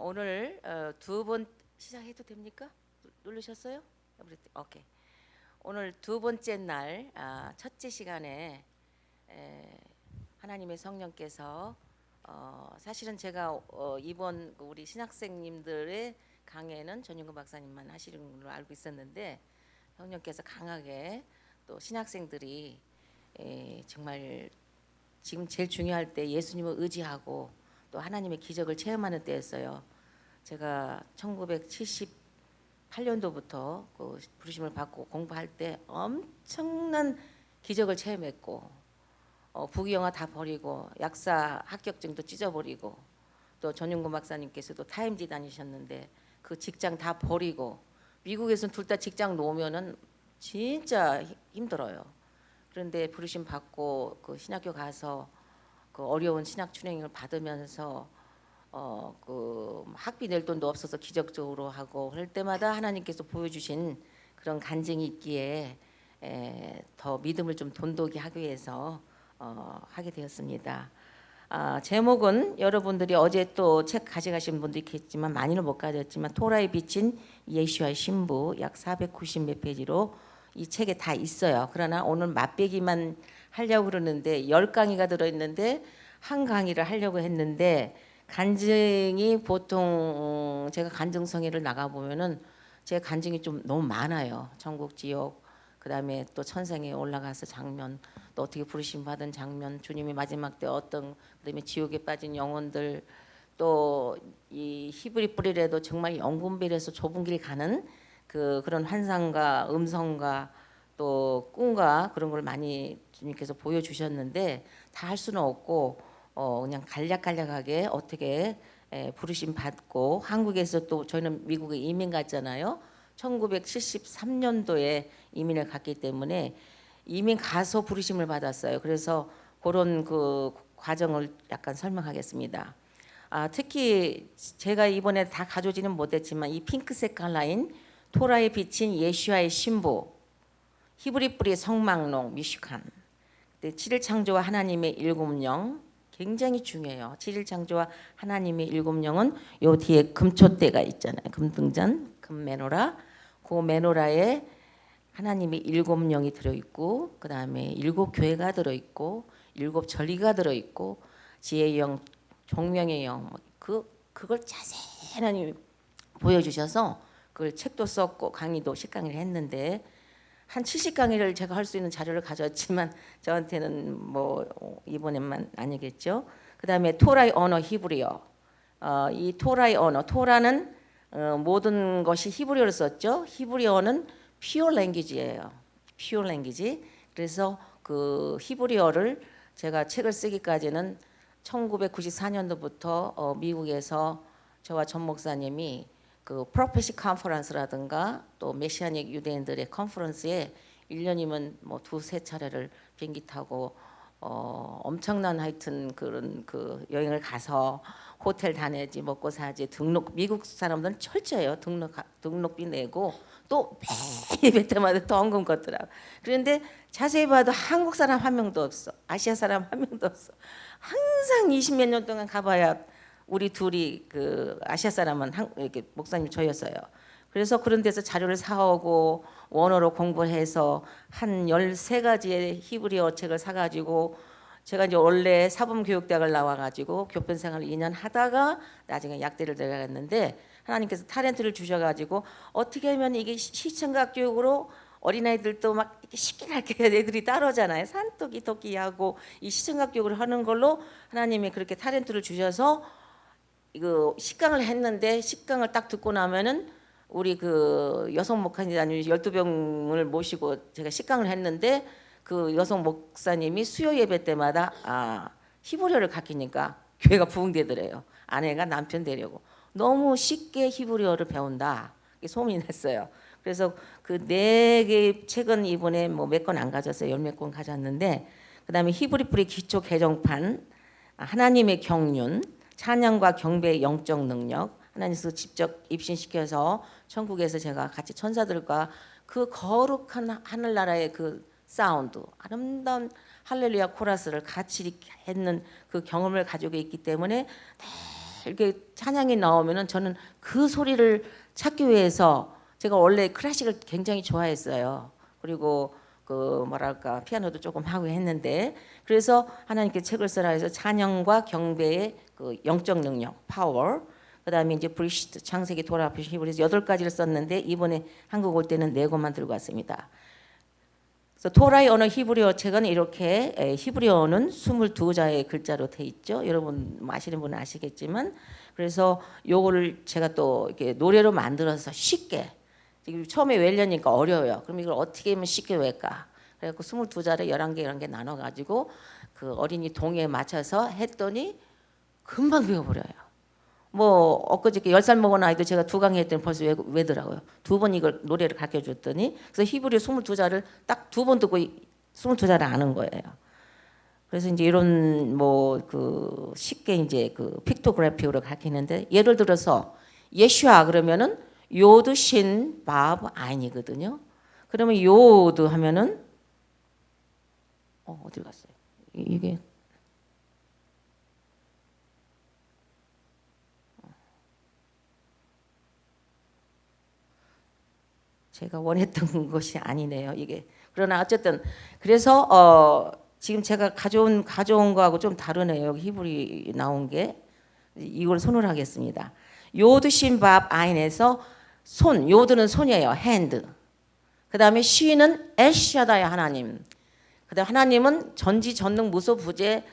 오늘 두 번 시작해도 됩니까? 누르셨어요? 오케이. 오늘 두 번째 날 첫째 시간에 하나님의 성령께서 사실은 제가 이번 우리 신학생님들의 강의는 전윤근 박사님만 하시는 걸로 알고 있었는데 성령께서 강하게 또 신학생들이 정말 지금 제일 중요할 때 예수님을 의지하고 또 하나님의 기적을 체험하는 때였어요. 제가 1978년도부터 그 부르심을 받고 공부할 때 엄청난 기적을 체험했고 부귀영화 다 버리고 약사 합격증도 찢어버리고 또 전윤근 박사님께서도 타임지 다니셨는데 그 직장 다 버리고 미국에서는 둘 다 직장 놓으면은 진짜 힘들어요. 그런데 부르심 받고 그 신학교 가서 그 어려운 신학 춘행을 받으면서 그 학비 낼 돈도 없어서 기적적으로 하고 할 때마다 하나님께서 보여주신 그런 간증이 있기에 더 믿음을 좀 돈독히 하기 위해서 하게 되었습니다. 제목은 여러분들이 어제 또 책 가져가신 분도 있겠지만 많이는 못 가졌지만 토라에 비친 예수와의 신부 약 490 몇 페이지로 이 책에 다 있어요. 그러나 오늘 맛배기만 하려고 그러는데 10강의가 들어있는데 한 강의를 하려고 했는데 간증이 보통 제가 간증성회를 나가보면은 제 간증이 좀 너무 많아요. 천국 지옥 그다음에 또 천상에 올라가서 장면 또 어떻게 부르심 받은 장면 주님이 마지막 때 어떤 그다음에 지옥에 빠진 영혼들 또 이 히브리 뿌리라도 정말 영분별에서 좁은 길 가는 그런 환상과 음성과 또 꿈과 그런 걸 많이 주님께서 보여주셨는데 다 할 수는 없고 그냥 간략간략하게 어떻게 부르심 받고 한국에서 또 저희는 미국에 이민 갔잖아요. 1973년도에 이민을 갔기 때문에 이민 가서 부르심을 받았어요. 그래서 그런 그 과정을 약간 설명하겠습니다. 특히 제가 이번에 다 가져오지는 못했지만 이 핑크색 칼라인 토라에 비친 예수와의 신부 히브리 뿌리 성막록 미슈칸 7일 창조와 하나님의 일곱 영 굉장히 중요해요. 7일 창조와 하나님의 일곱 영은 요 뒤에 금초대가 있잖아요. 금등잔, 금메노라. 그 메노라에 하나님의 일곱 영이 들어있고 그 다음에 일곱 교회가 들어있고 일곱 전리가 들어있고 지혜의 영, 종명의 영 그걸 자세히 보여주셔서 그걸 책도 썼고 강의도 10강의를 했는데 한 70강의를 제가 할 수 있는 자료를 가졌지만 저한테는 뭐 이번에만 아니겠죠. 그다음에 토라의 언어 히브리어. 이 토라의 언어 토라는 모든 것이 히브리어를 썼죠. 히브리어는 pure language예요. pure language. 그래서 그 히브리어를 제가 책을 쓰기까지는 1994년도부터 미국에서 저와 전 목사님이 그 프로페시 컨퍼런스라든가 또 메시아닉 유대인들의 컨퍼런스에 1년이면 뭐 두세 차례를 비행기 타고 엄청난 하여튼 그런 그 여행을 가서 호텔 다내지 먹고 사지 등록 미국 사람들은 철저해요. 등록비 내고 또 매일 뵐 때마다 더 헌금 걷더라고. 그런데 자세히 봐도 한국 사람 한 명도 없어. 아시아 사람 한 명도 없어. 항상 20몇 년 동안 가봐야 우리 둘이 그 아시아 사람은 이렇게 목사님 저였어요. 그래서 그런 데서 자료를 사오고 원어로 공부해서 한 13가지의 히브리어 책을 사가지고 제가 이제 원래 사범교육대학을 나와가지고 교편생활을 2년 하다가 나중에 약대를 들어갔는데 하나님께서 타렌트를 주셔가지고 어떻게 하면 이게 시청각 교육으로 어린아이들도 막 이렇게 쉽게 가르쳐야 애들이 따라오잖아요. 산토끼 토끼하고 이 시청각 교육을 하는 걸로 하나님이 그렇게 타렌트를 주셔서 이거 10강을 했는데 10강을 딱 듣고 나면은 우리 그 여성 목사님 12명을 모시고 제가 10강을 했는데 그 여성 목사님이 수요 예배 때마다 히브리어를 가르치니까 교회가 부흥되더래요. 아내가 남편 되려고 너무 쉽게 히브리어를 배운다. 이게 소문이 났어요. 그래서 그 4개의 책은 이번에 뭐 몇 권 안 가졌어요. 10몇 권 가졌는데 그다음에 히브리 뿌리 기초 개정판 하나님의 경륜 찬양과 경배의 영적 능력 하나님께서 직접 입신시켜서 천국에서 제가 같이 천사들과 그 거룩한 하늘나라의 그 사운드 아름다운 할렐루야 코러스를 같이 했는 그 경험을 가지고 있기 때문에 이렇게 찬양이 나오면은 저는 그 소리를 찾기 위해서 제가 원래 클래식을 굉장히 좋아했어요. 그리고 그 뭐랄까 피아노도 조금 하고 했는데 그래서 하나님께 책을 쓰라 해서 찬양과 경배의 그 영적 능력, 파워, 그다음에 이제 브리시트 창세기 돌아보시 히브리서 8가지를 썼는데 이번에 한국 올 때는 4권만 들고 왔습니다. 그래서 토라의 언어 히브리어 책은 이렇게 히브리어는 22자의 글자로 돼 있죠. 여러분 아시는 분은 아시겠지만 그래서 요거를 제가 또 이렇게 노래로 만들어서 쉽게 지금 처음에 외려니까 어려워요. 그럼 이걸 어떻게 하면 쉽게 외까? 그래갖고 22자를 11개 나눠가지고 그 어린이 동요에 맞춰서 했더니 금방 배워버려요. 뭐 엊그저께 10살 먹은 아이도 제가 2강의 했더니 벌써 외더라고요. 2번 이걸 노래를 가르쳐줬더니 그래서 히브리 22자를 딱 2번 듣고 22자를 아는 거예요. 그래서 이제 이런 뭐 그 쉽게 이제 그 픽토그래피로 가르치는데 예를 들어서 예슈아 그러면은 요드 신 밥 아인이거든요. 그러면 요드 하면은 어디 갔어요? 이게 제가 원했던 것이 아니네요. 이게 그러나 어쨌든 그래서 지금 제가 가져온 거하고 좀 다르네요. 여기 히브리 나온 게 이걸 손을 하겠습니다. 요드 신밥 아인에서 손, 요드는 손이에요. 핸드. 그 다음에 시는 엘샤다의 하나님. 그 다음 하나님은 전지전능 무소부재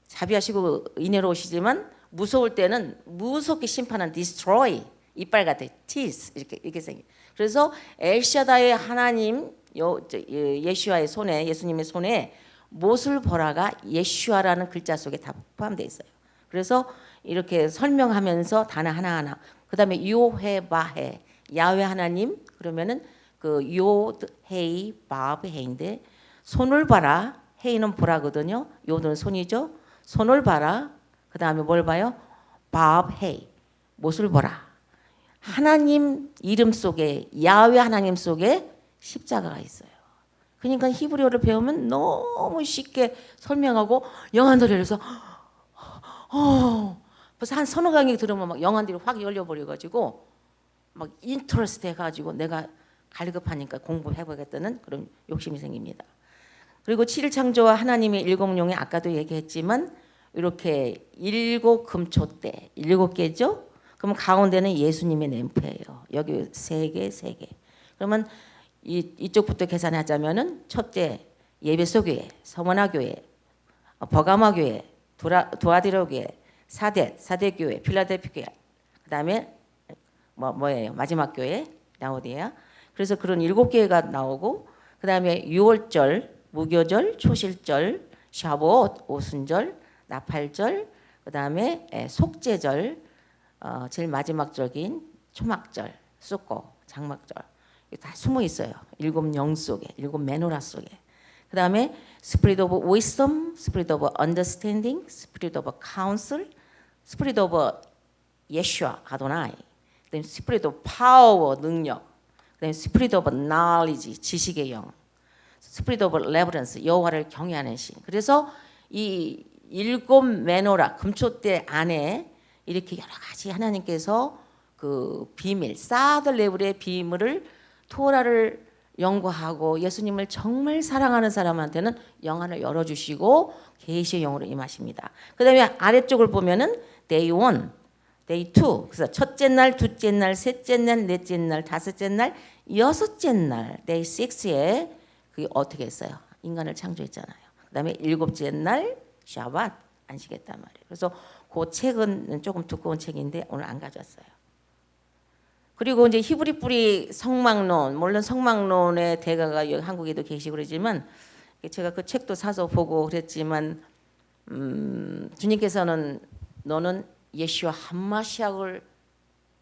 자비하시고 인애로우시지만 무서울 때는 무섭게 심판한 destroy 이빨 같아 teeth 이렇게 생겨. 그래서 엘샤다의 하나님 예슈아의 손에 예수님의 손에 못을 보라가 예슈아라는 글자 속에 다 포함되어 있어요. 그래서 이렇게 설명하면서 단어 하나하나. 그다음에 요헤바헤 야훼 하나님 그러면은 그 요드 헤이 바브 헤인데 손을 봐라 헤이는 보라거든요. 요드는 손이죠. 손을 봐라. 그다음에 뭘 봐요? 바브 헤이 못을 보라. 하나님 이름 속에 야훼 하나님 속에 십자가가 있어요. 그러니까 히브리어를 배우면 너무 쉽게 설명하고 영안들을 해서 벌써 한 서너 강의 들으면 막 영안들이 확 열려버려가지고 막 인터레스트 해가지고 내가 갈급하니까 공부해보겠다는 그런 욕심이 생깁니다. 그리고 7창조와 하나님의 일공용에 아까도 얘기했지만 이렇게 7금초대 7개죠. 그러면 가운데는 예수님의 램프예요. 여기 3개, 3개. 그러면 이쪽부터 계산하자면은 첫째 예배소교회, 서머나교회, 버가마교회, 도아디로교회, 사대교회, 필라델피교회. 그다음에 뭐예요? 마지막 교회 라오디게아. 그래서 그런 7개가 나오고 그다음에 유월절, 무교절, 초실절, 샤봇, 오순절, 나팔절, 그다음에 속죄절, 제일 마지막 절인 초막절, 쑥고, 장막절 다 숨어 있어요. 7영 속에, 7메노라 속에. 그다음에 Spirit of Wisdom, Spirit of Understanding, Spirit of Counsel, Spirit of Yeshua, 아도나이. 그다음에 Spirit of Power, 능력. 그다음에 Spirit of Knowledge, 지식의 영. Spirit of Reverence, 여호와를 경외하는 신. 그래서 이 7메노라 금초대 안에 이렇게 여러 가지 하나님께서 그 비밀, 사드 레벨의 비밀을 토라를 연구하고 예수님을 정말 사랑하는 사람한테는 영안을 열어주시고 계시의 영으로 임하십니다. 그다음에 아래쪽을 보면은 day 1, day 2. 그래서 첫째 날, 둘째 날, 셋째 날, 넷째 날, 다섯째 날, 여섯째 날 day 6에 그게 어떻게 했어요? 인간을 창조했잖아요. 그다음에 일곱째 날 샤밧 안식했단 말이에요. 그래서 그 책은 조금 두꺼운 책인데 오늘 안 가져왔어요. 그리고 이제 히브리 뿌리 성막론, 물론 성막론의 대가가 여기 한국에도 계시고 그러지만 제가 그 책도 사서 보고 그랬지만 주님께서는 너는 예수와 한마시아를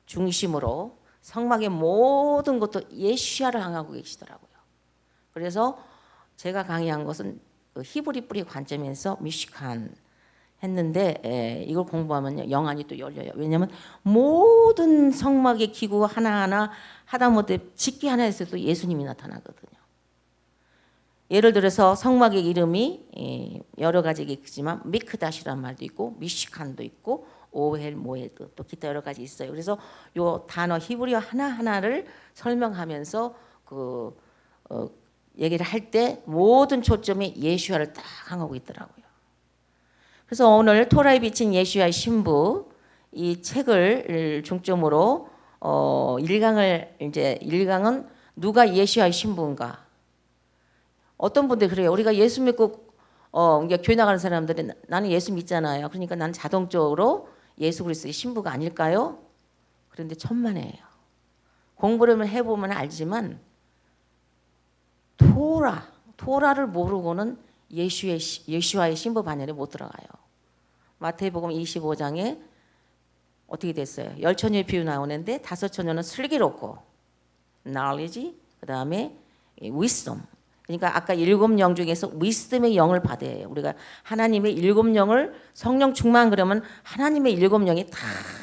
중심으로 성막의 모든 것도 예수야를 향하고 계시더라고요. 그래서 제가 강의한 것은 히브리 뿌리 관점에서 미시칸 했는데 이걸 공부하면 영안이 또 열려요. 왜냐하면 모든 성막의 기구 하나하나 하다못해 집게 하나에서도 예수님이 나타나거든요. 예를 들어서 성막의 이름이 여러 가지가 있지만 미크다시란 말도 있고 미시칸도 있고 오헬 모에드 또 기타 여러 가지 있어요. 그래서 요 단어 히브리어 하나 하나를 설명하면서 얘기를 할 때 모든 초점이 예수야를 딱 향하고 있더라고요. 그래서 오늘 토라에 비친 예수야의 신부 이 책을 중점으로 1강은 누가 예수야의 신부인가? 어떤 분들이 그래요. 우리가 예수 믿고 이제 교회 나가는 사람들이 나는 예수 믿잖아요. 그러니까 나는 자동적으로 예수 그리스도의 신부가 아닐까요? 그런데 천만에요. 공부를 해보면 알지만 토라를 모르고는 예수와의 신부 반열에 못 들어가요. 마태복음 25장에 어떻게 됐어요? 10처녀의 비유 나오는데 5처녀는 슬기롭고 knowledge, 그 다음에 wisdom. 그러니까 아까 7영 중에서 wisdom의 영을 받아야 해요. 우리가 하나님의 7영을 성령 충만 그러면 하나님의 7영이 다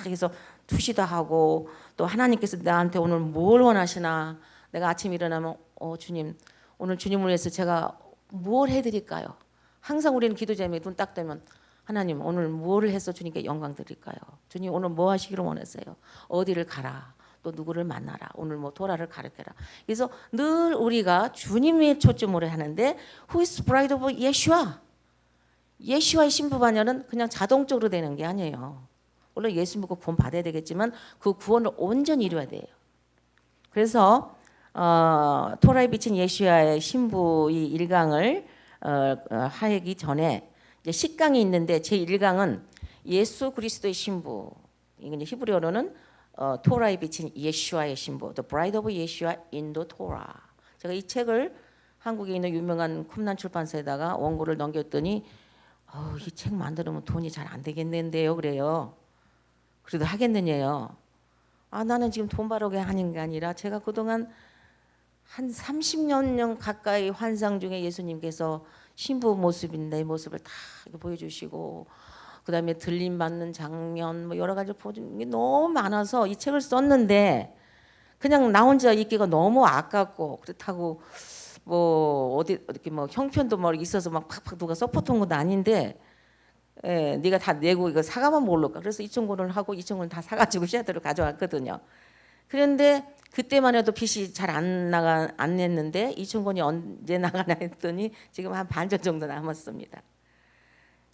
해서 투시도 하고 또 하나님께서 나한테 오늘 뭘 원하시나 내가 아침 일어나면 주님 오늘 주님을 위해서 제가 뭘 해드릴까요? 항상 우리는 기도 제목에 눈 딱 뜨면 하나님 오늘 뭘 해서 주님께 영광 드릴까요? 주님 오늘 뭐 하시기를 원하세요? 어디를 가라? 또 누구를 만나라? 오늘 뭐 도라를 가르쳐라. 그래서 늘 우리가 주님의 초점으로 하는데 Who is bride of Yeshua? 예수와의 신부 반열은 그냥 자동적으로 되는 게 아니에요. 물론 예수 믿고 구원 받아야 되겠지만 그 구원을 온전히 이루어야 돼요. 그래서 토라에 비친 예수야의 신부 이 1강을 하기 전에 이제 10강이 있는데 제 1강은 예수 그리스도의 신부. 이게 히브리어로는 토라에 비친 예수와의 신부, The Bride of Yeshua in the Torah. 제가 이 책을 한국에 있는 유명한 쿰난 출판사에다가 원고를 넘겼더니 이 책 만들면 돈이 잘 안 되겠는데요, 그래요. 그래도 하겠느냐요. 나는 지금 돈 벌게 하는 게 아니라 제가 그동안 한 30년 가까이 환상 중에 예수님께서 신부 모습인 내 모습을 다 보여주시고 그다음에 들림 받는 장면 뭐 여러 가지 보는 게 너무 많아서 이 책을 썼는데 그냥 나 혼자 읽기가 너무 아깝고 그렇다고 뭐 어디 이렇게 뭐 형편도 뭐 있어서 막 팍팍 누가 서포트한 것도 아닌데 네가 다 내고 이거 사가면 모를까. 그래서 2,000권을 하고 2,000권 다 사가지고 시아트로 가져왔거든요. 그런데 그때만 해도 빚이 잘 안 냈는데 2,000권이 언제 나가나 했더니 지금 한 반절 정도 남았습니다.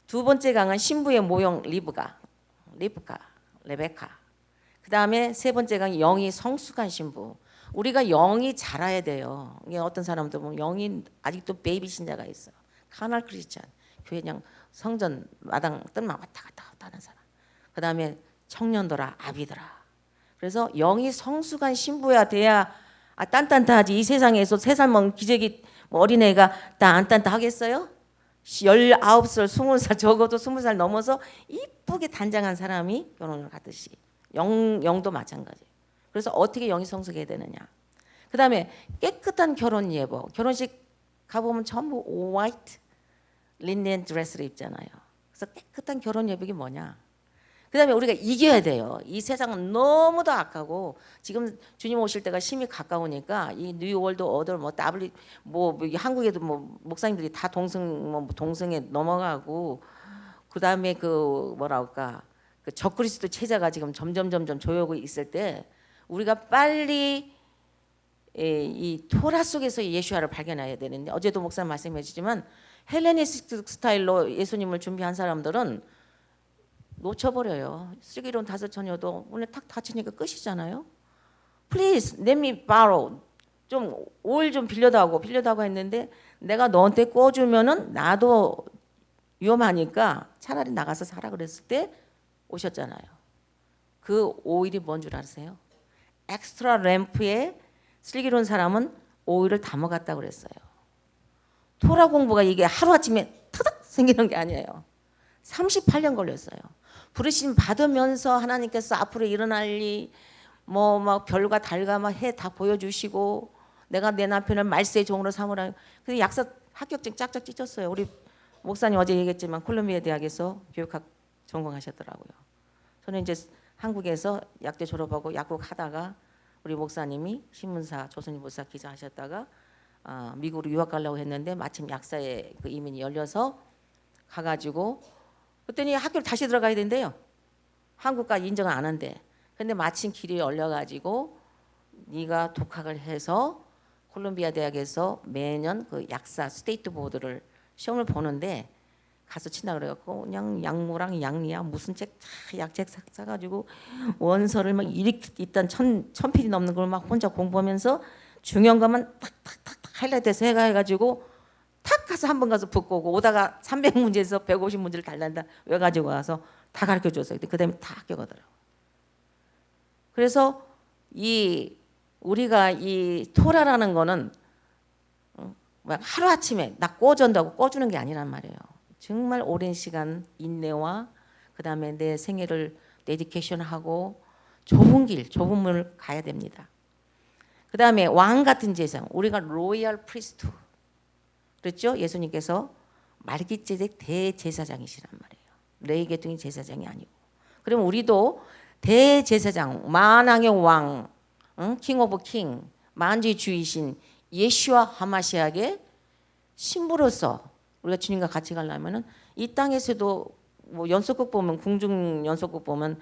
두 번째 강은 신부의 모형 레베카. 그 다음에 세 번째 강이 영이 성숙한 신부. 우리가 영이 자라야 돼요. 이게 어떤 사람들 보면 영이 아직도 베이비 신자가 있어. 카날 크리스찬. 교회 그냥 성전 마당 뜰만 왔다 갔다 하는 사람. 그 다음에 청년들아 아비들아. 그래서 영이 성숙한 신부야 돼야 딴딴하지. 이 세상에서 3살 먹은 기저귀 어린애가 안 딴딴하겠어요? 19살, 20살 적어도 20살 넘어서 이쁘게 단장한 사람이 결혼을 하듯이 영도 마찬가지예요. 그래서 어떻게 영이 성숙해야 되느냐. 그 다음에 깨끗한 결혼 예복. 결혼식 가보면 전부 화이트 린넨 드레스를 입잖아요. 그래서 깨끗한 결혼 예복이 뭐냐. 그 다음에 우리가 이겨야 돼요. 이 세상은 너무도 악하고 지금 주님 오실 때가 심히 가까우니까 이 뉴월드 오더 뭐 한국에도 뭐 목사님들이 다 동성에 넘어가고 그 다음에 그 적그리스도 체제가 지금 점점 조여오고 있을 때 우리가 빨리 이 토라 속에서 예수와를 발견해야 되는데 어제도 목사님 말씀해 주지만 헬레니스트 스타일로 예수님을 준비한 사람들은 놓쳐버려요. 슬기로운 5처녀도 오늘 탁 다치니까 끝이잖아요. Please let me borrow. 좀 오일 좀 빌려다고 했는데 내가 너한테 꿔주면은 나도 위험하니까 차라리 나가서 살아 그랬을 때 오셨잖아요. 그 오일이 뭔 줄 아세요? 엑스트라 램프에 슬기로운 사람은 오일을 담아갔다고 그랬어요. 토라 공부가 이게 하루아침에 터득 생기는 게 아니에요. 38년 걸렸어요. 부르심 받으면서 하나님께서 앞으로 일어날 일 뭐 막 별과 달과 막 해 다 보여주시고 내가 내 남편을 말세의 종으로 삼으라. 그래서 약사 합격증 짝짝 찢었어요. 우리 목사님 어제 얘기했지만 콜롬비아 대학에서 교육학 전공하셨더라고요. 저는 이제 한국에서 약대 졸업하고 약국하다가 우리 목사님이 신문사 조선일 보사 기자 하셨다가 미국으로 유학 가려고 했는데 마침 약사의 그 이민이 열려서 가가지고 그랬더니 학교를 다시 들어가야 된대요. 한국까지 인정을 안 한대. 근데 마침 길이 열려가지고 네가 독학을 해서 콜롬비아 대학에서 매년 그 약사 스테이트 보드를 시험을 보는데 가서 친다 그래갖고 그냥 약무랑 약리학 무슨 책 약책 사가지고 원서를 막 일단 천 페이지 넘는 걸 막 혼자 공부하면서 중요한 것만 탁탁탁탁 하이라이트해서 해가지고 탁 가서 한 번 가서 붙고 오고 오다가 300문제에서 150문제를 달란다 왜 가지고 와서 다 가르쳐 줬어요. 그 다음에 다 합격하더라고. 그래서 이 우리가 이 토라라는 거는 막 하루 아침에 나 꿔준다고 꿔주는 게 아니란 말이에요. 정말 오랜 시간 인내와 그 다음에 내 생애를 데디케이션하고 좁은 길, 좁은 문을 가야 됩니다. 그 다음에 왕 같은 제사장, 우리가 로얄 프리스트 그랬죠? 예수님께서 말기ጼ덱 대제사장이시란 말이에요. 레위 계통의 제사장이 아니고. 그럼 우리도 대제사장, 만왕의 왕, 킹 오브 킹, 만주의 주이신 예슈아 하마시아의 신부로서 우리가 주님과 같이 가려면은 이 땅에서도 뭐 연속극 보면 궁중 연속극 보면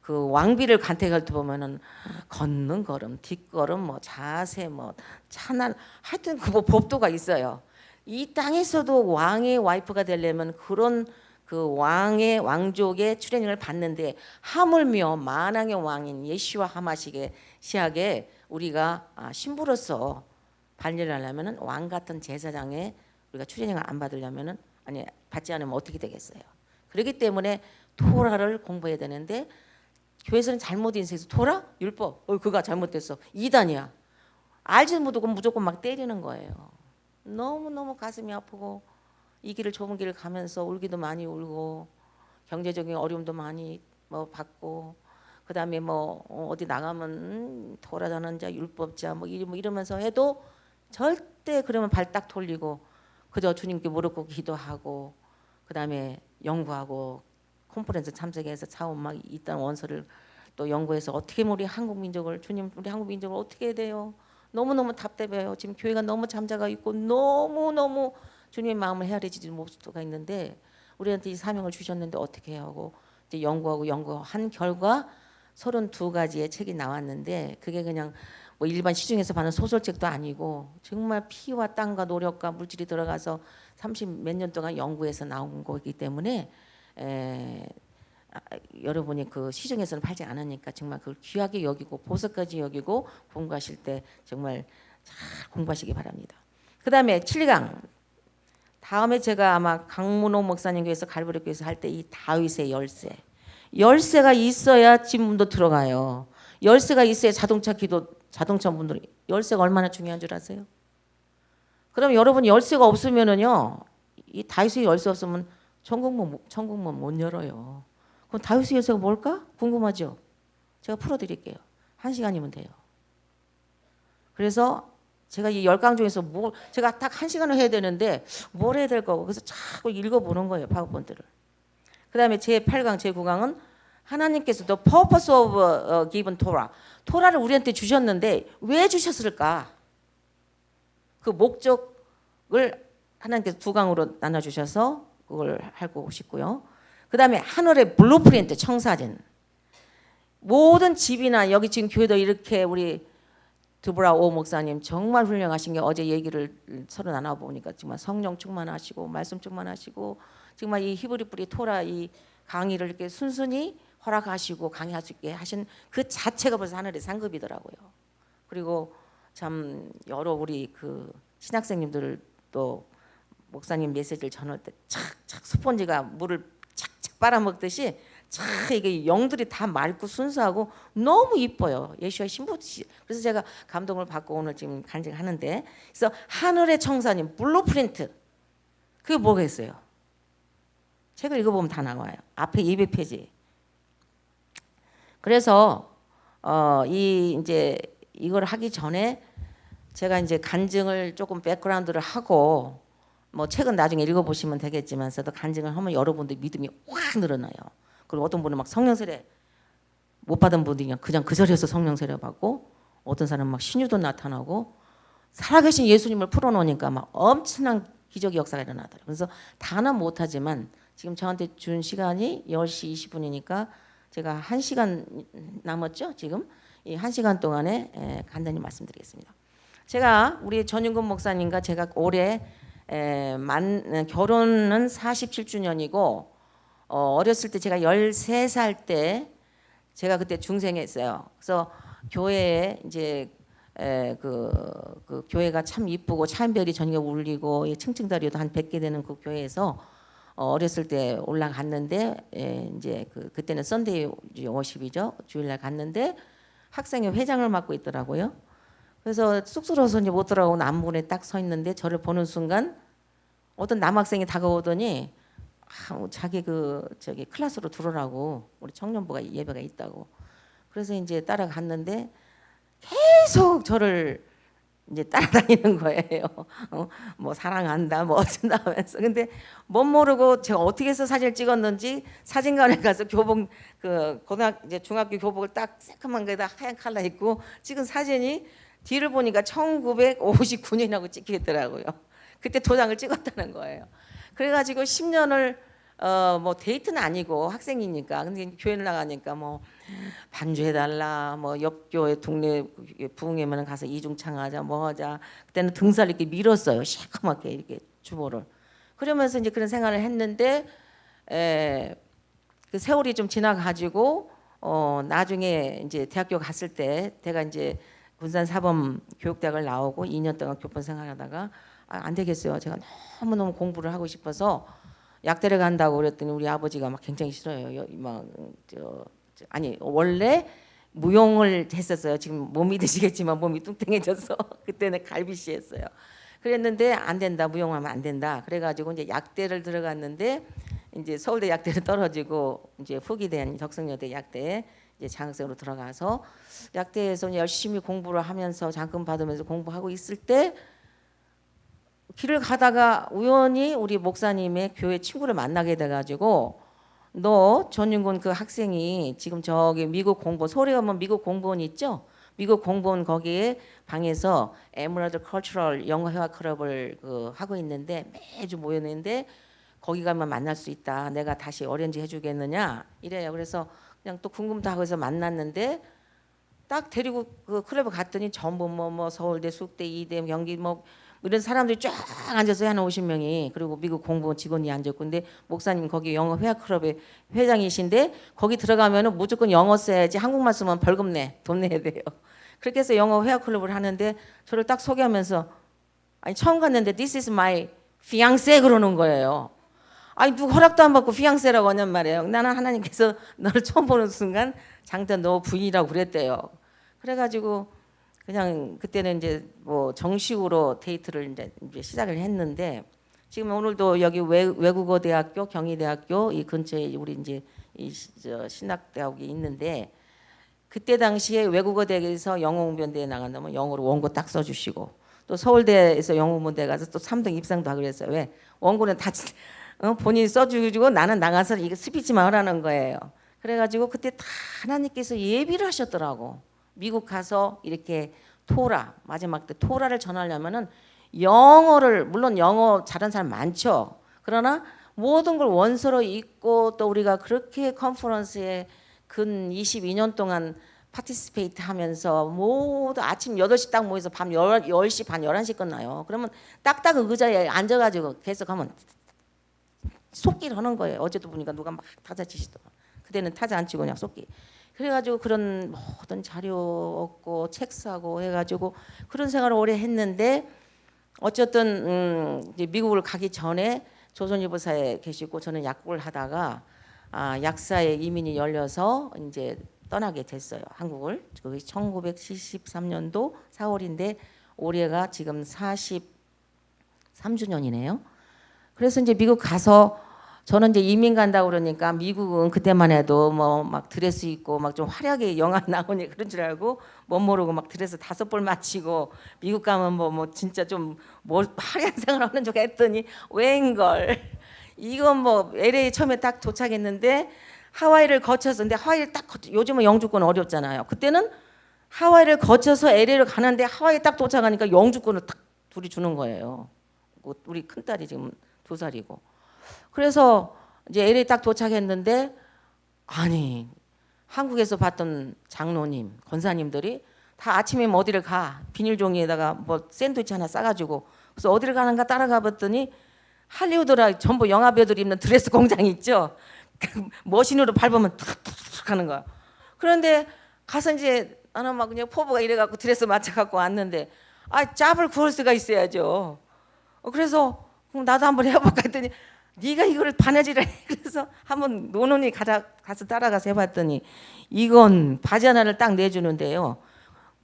그 왕비를 간택할 때 보면은 걷는 걸음, 뒷걸음, 뭐 자세, 뭐 차난 하여튼 그 뭐 법도가 있어요. 이 땅에서도 왕의 와이프가 되려면 그런 그 왕의 왕족의 트레이닝을 받는데 하물며 만왕의 왕인 예시와 하마시게 시하게 우리가 신부로서 반려를 하려면은 왕 같은 제사장의 우리가 트레이닝을 안 받으려면은 아니 받지 않으면 어떻게 되겠어요? 그렇기 때문에 토라를 공부해야 되는데 교회에서는 잘못 인식해서 토라 율법 그가 잘못됐어 이단이야 알지도 못하고 무조건 막 때리는 거예요. 너무 가슴이 아프고 이 길을 좁은 길을 가면서 울기도 많이 울고 경제적인 어려움도 많이 뭐 받고 그 다음에 뭐 어디 나가면 토라자는 자 율법자 뭐 이러면서 해도 절대 그러면 발 딱 돌리고 그저 주님께 무릎 꿇고 기도하고 그 다음에 연구하고 콘퍼런스 참석해서 차원 막 있던 원서를 또 연구해서 어떻게 우리 한국 민족을 주님 우리 한국 민족을 어떻게 해야 돼요? 너무너무 답답해요. 지금 교회가 너무 잠자가 있고 너무너무 주님의 마음을 헤아리지 못할 수가 있는데 우리한테 이 사명을 주셨는데 어떻게 해야 하고 이제 연구한 결과 32가지의 책이 나왔는데 그게 그냥 뭐 일반 시중에서 파는 소설책도 아니고 정말 피와 땀과 노력과 물질이 들어가서 30 몇 년 동안 연구해서 나온 거기 때문에 여러분이 그 시중에서는 팔지 않으니까 정말 그걸 귀하게 여기고 보석까지 여기고 공부하실 때 정말 잘 공부하시기 바랍니다. 그 다음에 7강 다음에 제가 아마 강문호 목사님 교회에서 갈보리 교회에서 할 때 이 다윗의 열쇠가 있어야 집 문도 들어가요. 열쇠가 있어야 자동차 문들이 열쇠가 얼마나 중요한 줄 아세요? 그럼 여러분 열쇠가 없으면은요 이 다윗의 열쇠 없으면 천국문 못 열어요. 그럼 다윗의 열쇠가 뭘까? 궁금하죠? 제가 풀어드릴게요. 1시간이면 돼요. 그래서 제가 이 10강 중에서 제가 딱 1시간을 해야 되는데 뭘 해야 될 거고 그래서 자꾸 읽어보는 거예요. 파워포인트를. 그 다음에 제8강, 제9강은 하나님께서 The purpose of given Torah. 토라를 우리한테 주셨는데 왜 주셨을까? 그 목적을 하나님께서 2강으로 나눠주셔서 그걸 하고 싶고요. 그 다음에 하늘의 블루프린트 청사진. 모든 집이나 여기 지금 교회도 이렇게 우리 드보라 오 목사님 정말 훌륭하신 게 어제 얘기를 서로 나눠보니까 정말 성령 충만하시고 말씀 충만하시고 정말 이 히브리 뿌리 토라 이 강의를 이렇게 순순히 허락하시고 강의할 수 있게 하신 그 자체가 벌써 하늘의 상급이더라고요. 그리고 참 여러 우리 그 신학생님들도 목사님 메시지를 전할 때 착착 스폰지가 물을 착착 빨아먹듯이 참 이게 영들이 다 맑고 순수하고 너무 이뻐요. 예수의 신부. 그래서 제가 감동을 받고 오늘 지금 간증하는데 그래서 하늘의 청사님 블루프린트 그게 뭐겠어요? 책을 읽어보면 다 나와요. 앞에 200페이지. 그래서 이제 이걸 하기 전에 제가 이제 간증을 조금 백그라운드를 하고 뭐 책은 나중에 읽어보시면 되겠지만서도 간증을 하면 여러분들 믿음이 확 늘어나요. 그리고 어떤 분은 막 성령 세례 못 받은 분들이 그냥 그 자리에서 성령 세례 받고 어떤 사람은 막 신유도 나타나고 살아계신 예수님을 풀어놓으니까 막 엄청난 기적의 역사가 일어나더라고요. 그래서 다는 못하지만 지금 저한테 준 시간이 10시 20분이니까 제가 1시간 남았죠 지금. 이 1시간 동안에 간단히 말씀드리겠습니다. 제가 우리 전윤근 목사님과 제가 올해 결혼은 47주년이고 어렸을 때 제가 13살 때 제가 그때 중생했어요. 그래서 교회에 이제 그 교회가 참 이쁘고 차인별이 저녁에 울리고 층층다리도 한 100개 되는 그 교회에서 어렸을 때 올라갔는데 이제 그때는 썬데이 워십이죠. 주일날 갔는데 학생회 회장을 맡고 있더라고요. 그래서 쑥스러워서 이제 못 들어가고 남문에 딱 서 있는데 저를 보는 순간 어떤 남학생이 다가오더니 자기 저기 클래스로 들어오라고 우리 청년부가 예배가 있다고. 그래서 이제 따라갔는데 계속 저를 이제 따라다니는 거예요. 뭐 사랑한다, 뭐 어쩐다 하면서. 근데 못 모르고 제가 어떻게 해서 사진을 찍었는지 사진관에 가서 교복 이제 중학교 교복을 딱 새까만 거에다 하얀 칼라 입고 찍은 사진이 뒤를 보니까 1959년이라고 찍혀 있더라고요. 그때 도장을 찍었다는 거예요. 그래가지고 10년을 뭐 데이트는 아니고 학생이니까 근데 교회를 나가니까 뭐 반주해달라 뭐 옆교회 동네 부흥회면 가서 이중창하자 뭐 하자. 그때는 등살 이렇게 밀었어요. 시커멓게 이렇게 주보를. 그러면서 이제 그런 생활을 했는데 그 세월이 좀 지나가지고 나중에 이제 대학교 갔을 때 제가 이제 군산사범교육대학을 나오고 2년 동안 교권 생활하다가 안 되겠어요. 제가 너무너무 공부를 하고 싶어서 약대를 간다고 그랬더니 우리 아버지가 막 굉장히 싫어요. 아니 원래 무용을 했었어요. 지금 못 믿으시겠지만 몸이 뚱뚱해져서 그때는 갈비씨 했어요. 그랬는데 안 된다. 무용하면 안 된다. 그래가지고 이제 약대를 들어갔는데 이제 서울대 약대를 떨어지고 이제 후기된 덕성여대 약대에 이제 장학생으로 들어가서 약대에서 열심히 공부를 하면서 장학금 받으면서 공부하고 있을 때 길을 가다가 우연히 우리 목사님의 교회 친구를 만나게 돼가지고 너 전윤근 그 학생이 지금 저기 미국 공무원 서울에 가면 미국 공무원 있죠? 미국 공무원 거기에 방에서 에메랄드 컬처럴 영어 회화 클럽을 하고 있는데 매주 모였는데 거기 가면 만날 수 있다. 내가 다시 어렌지 해주겠느냐 이래요. 그래서 그냥 또 궁금도 하고 해서 만났는데 딱 데리고 그 클럽에 갔더니 전부 뭐 서울대, 숙대, 이대, 경기 뭐 이런 사람들이 쫙 앉아서 한 50명이 그리고 미국 공무원 직원이 앉았고 근데 목사님 거기 영어 회화 클럽의 회장이신데 거기 들어가면은 무조건 영어 써야지 한국말 쓰면 벌금 돈 내야 돼요. 그렇게 해서 영어 회화 클럽을 하는데 저를 딱 소개하면서 아니 처음 갔는데 This is my fiancé 그러는 거예요. 아니 누구 허락도 안 받고 fiancé라고 하냔 말이에요. 나는 하나님께서 너를 처음 보는 순간 장단 너 부인이라고 그랬대요. 그래가지고 그냥 그때는 이제 뭐 정식으로 데이트를 이제 시작을 했는데 지금 오늘도 여기 외국어 대학교 경희대학교 이 근처에 우리 이제 신학대학이 있는데 그때 당시에 외국어 대학에서 영어 웅변대에 나간다면 영어로 원고 딱 써주시고 또 서울대에서 영어 웅변대 가서 또 3등 입상도 하고 그랬어요. 왜 원고는 다 본인이 써주고 나는 나가서 이거 스피치만 하라는 거예요. 그래가지고 그때 다 하나님께서 예비를 하셨더라고. 미국 가서 이렇게 토라 마지막 때 토라를 전하려면은 영어를 물론 영어 잘하는 사람 많죠. 그러나 모든 걸 원서로 읽고 또 우리가 그렇게 컨퍼런스에 근 22년 동안 파티시페이트 하면서 모두 아침 8시 딱 모여서 밤 10시 반 11시 끝나요. 그러면 딱딱 의자에 앉아가지고 계속 하면 속기를 하는 거예요. 어제도 보니까 누가 막 타자 치시더라. 그때는 타자 안 치고 그냥 속기. 그래가지고 그런 모든 자료 얻고 책 사고 해가지고 그런 생활을 오래 했는데 어쨌든 이제 미국을 가기 전에 조선일보사에 계시고 저는 약국을 하다가 약사의 이민이 열려서 이제 떠나게 됐어요. 한국을. 그게 1973년도 4월인데 올해가 지금 43주년이네요. 그래서 이제 미국 가서 저는 이제 이민 간다고 그러니까 미국은 그때만 해도 뭐 막 드레스 입고 막 좀 화려하게 영화 나오니 그런 줄 알고 못 모르고 막 드레스 5벌 맞추고 미국 가면 뭐 진짜 좀 뭐 화려한 생활하는 줄 했더니 웬걸 이건 뭐 LA 처음에 딱 도착했는데 하와이를 거쳐서 근데 하와이를 딱 요즘은 영주권 어렵잖아요. 그때는 하와이를 거쳐서 LA를 가는데 하와이 딱 도착하니까 영주권을 딱 둘이 주는 거예요. 우리 큰딸이 지금 2살이고. 그래서 이제 LA 딱 도착했는데 아니 한국에서 봤던 장로님, 권사님들이 다 아침에 뭐 어디를 가 비닐 종이에다가 뭐 샌드위치 하나 싸가지고 그래서 어디를 가는가 따라가 봤더니 할리우드라 전부 영화 배우들이 입는 드레스 공장 있죠. 머신으로 밟으면 툭툭툭 하는 거야. 그런데 가서 이제 나는 막 그냥 포부가 이래갖고 드레스 맞춰갖고 왔는데 짭을 구울 수가 있어야죠. 그래서 나도 한번 해볼까 했더니 네가 이거를 바느질을 해. 그래서 한번 노는이 가서 따라가서 해봤더니 이건 바지 하나를 딱 내주는데요.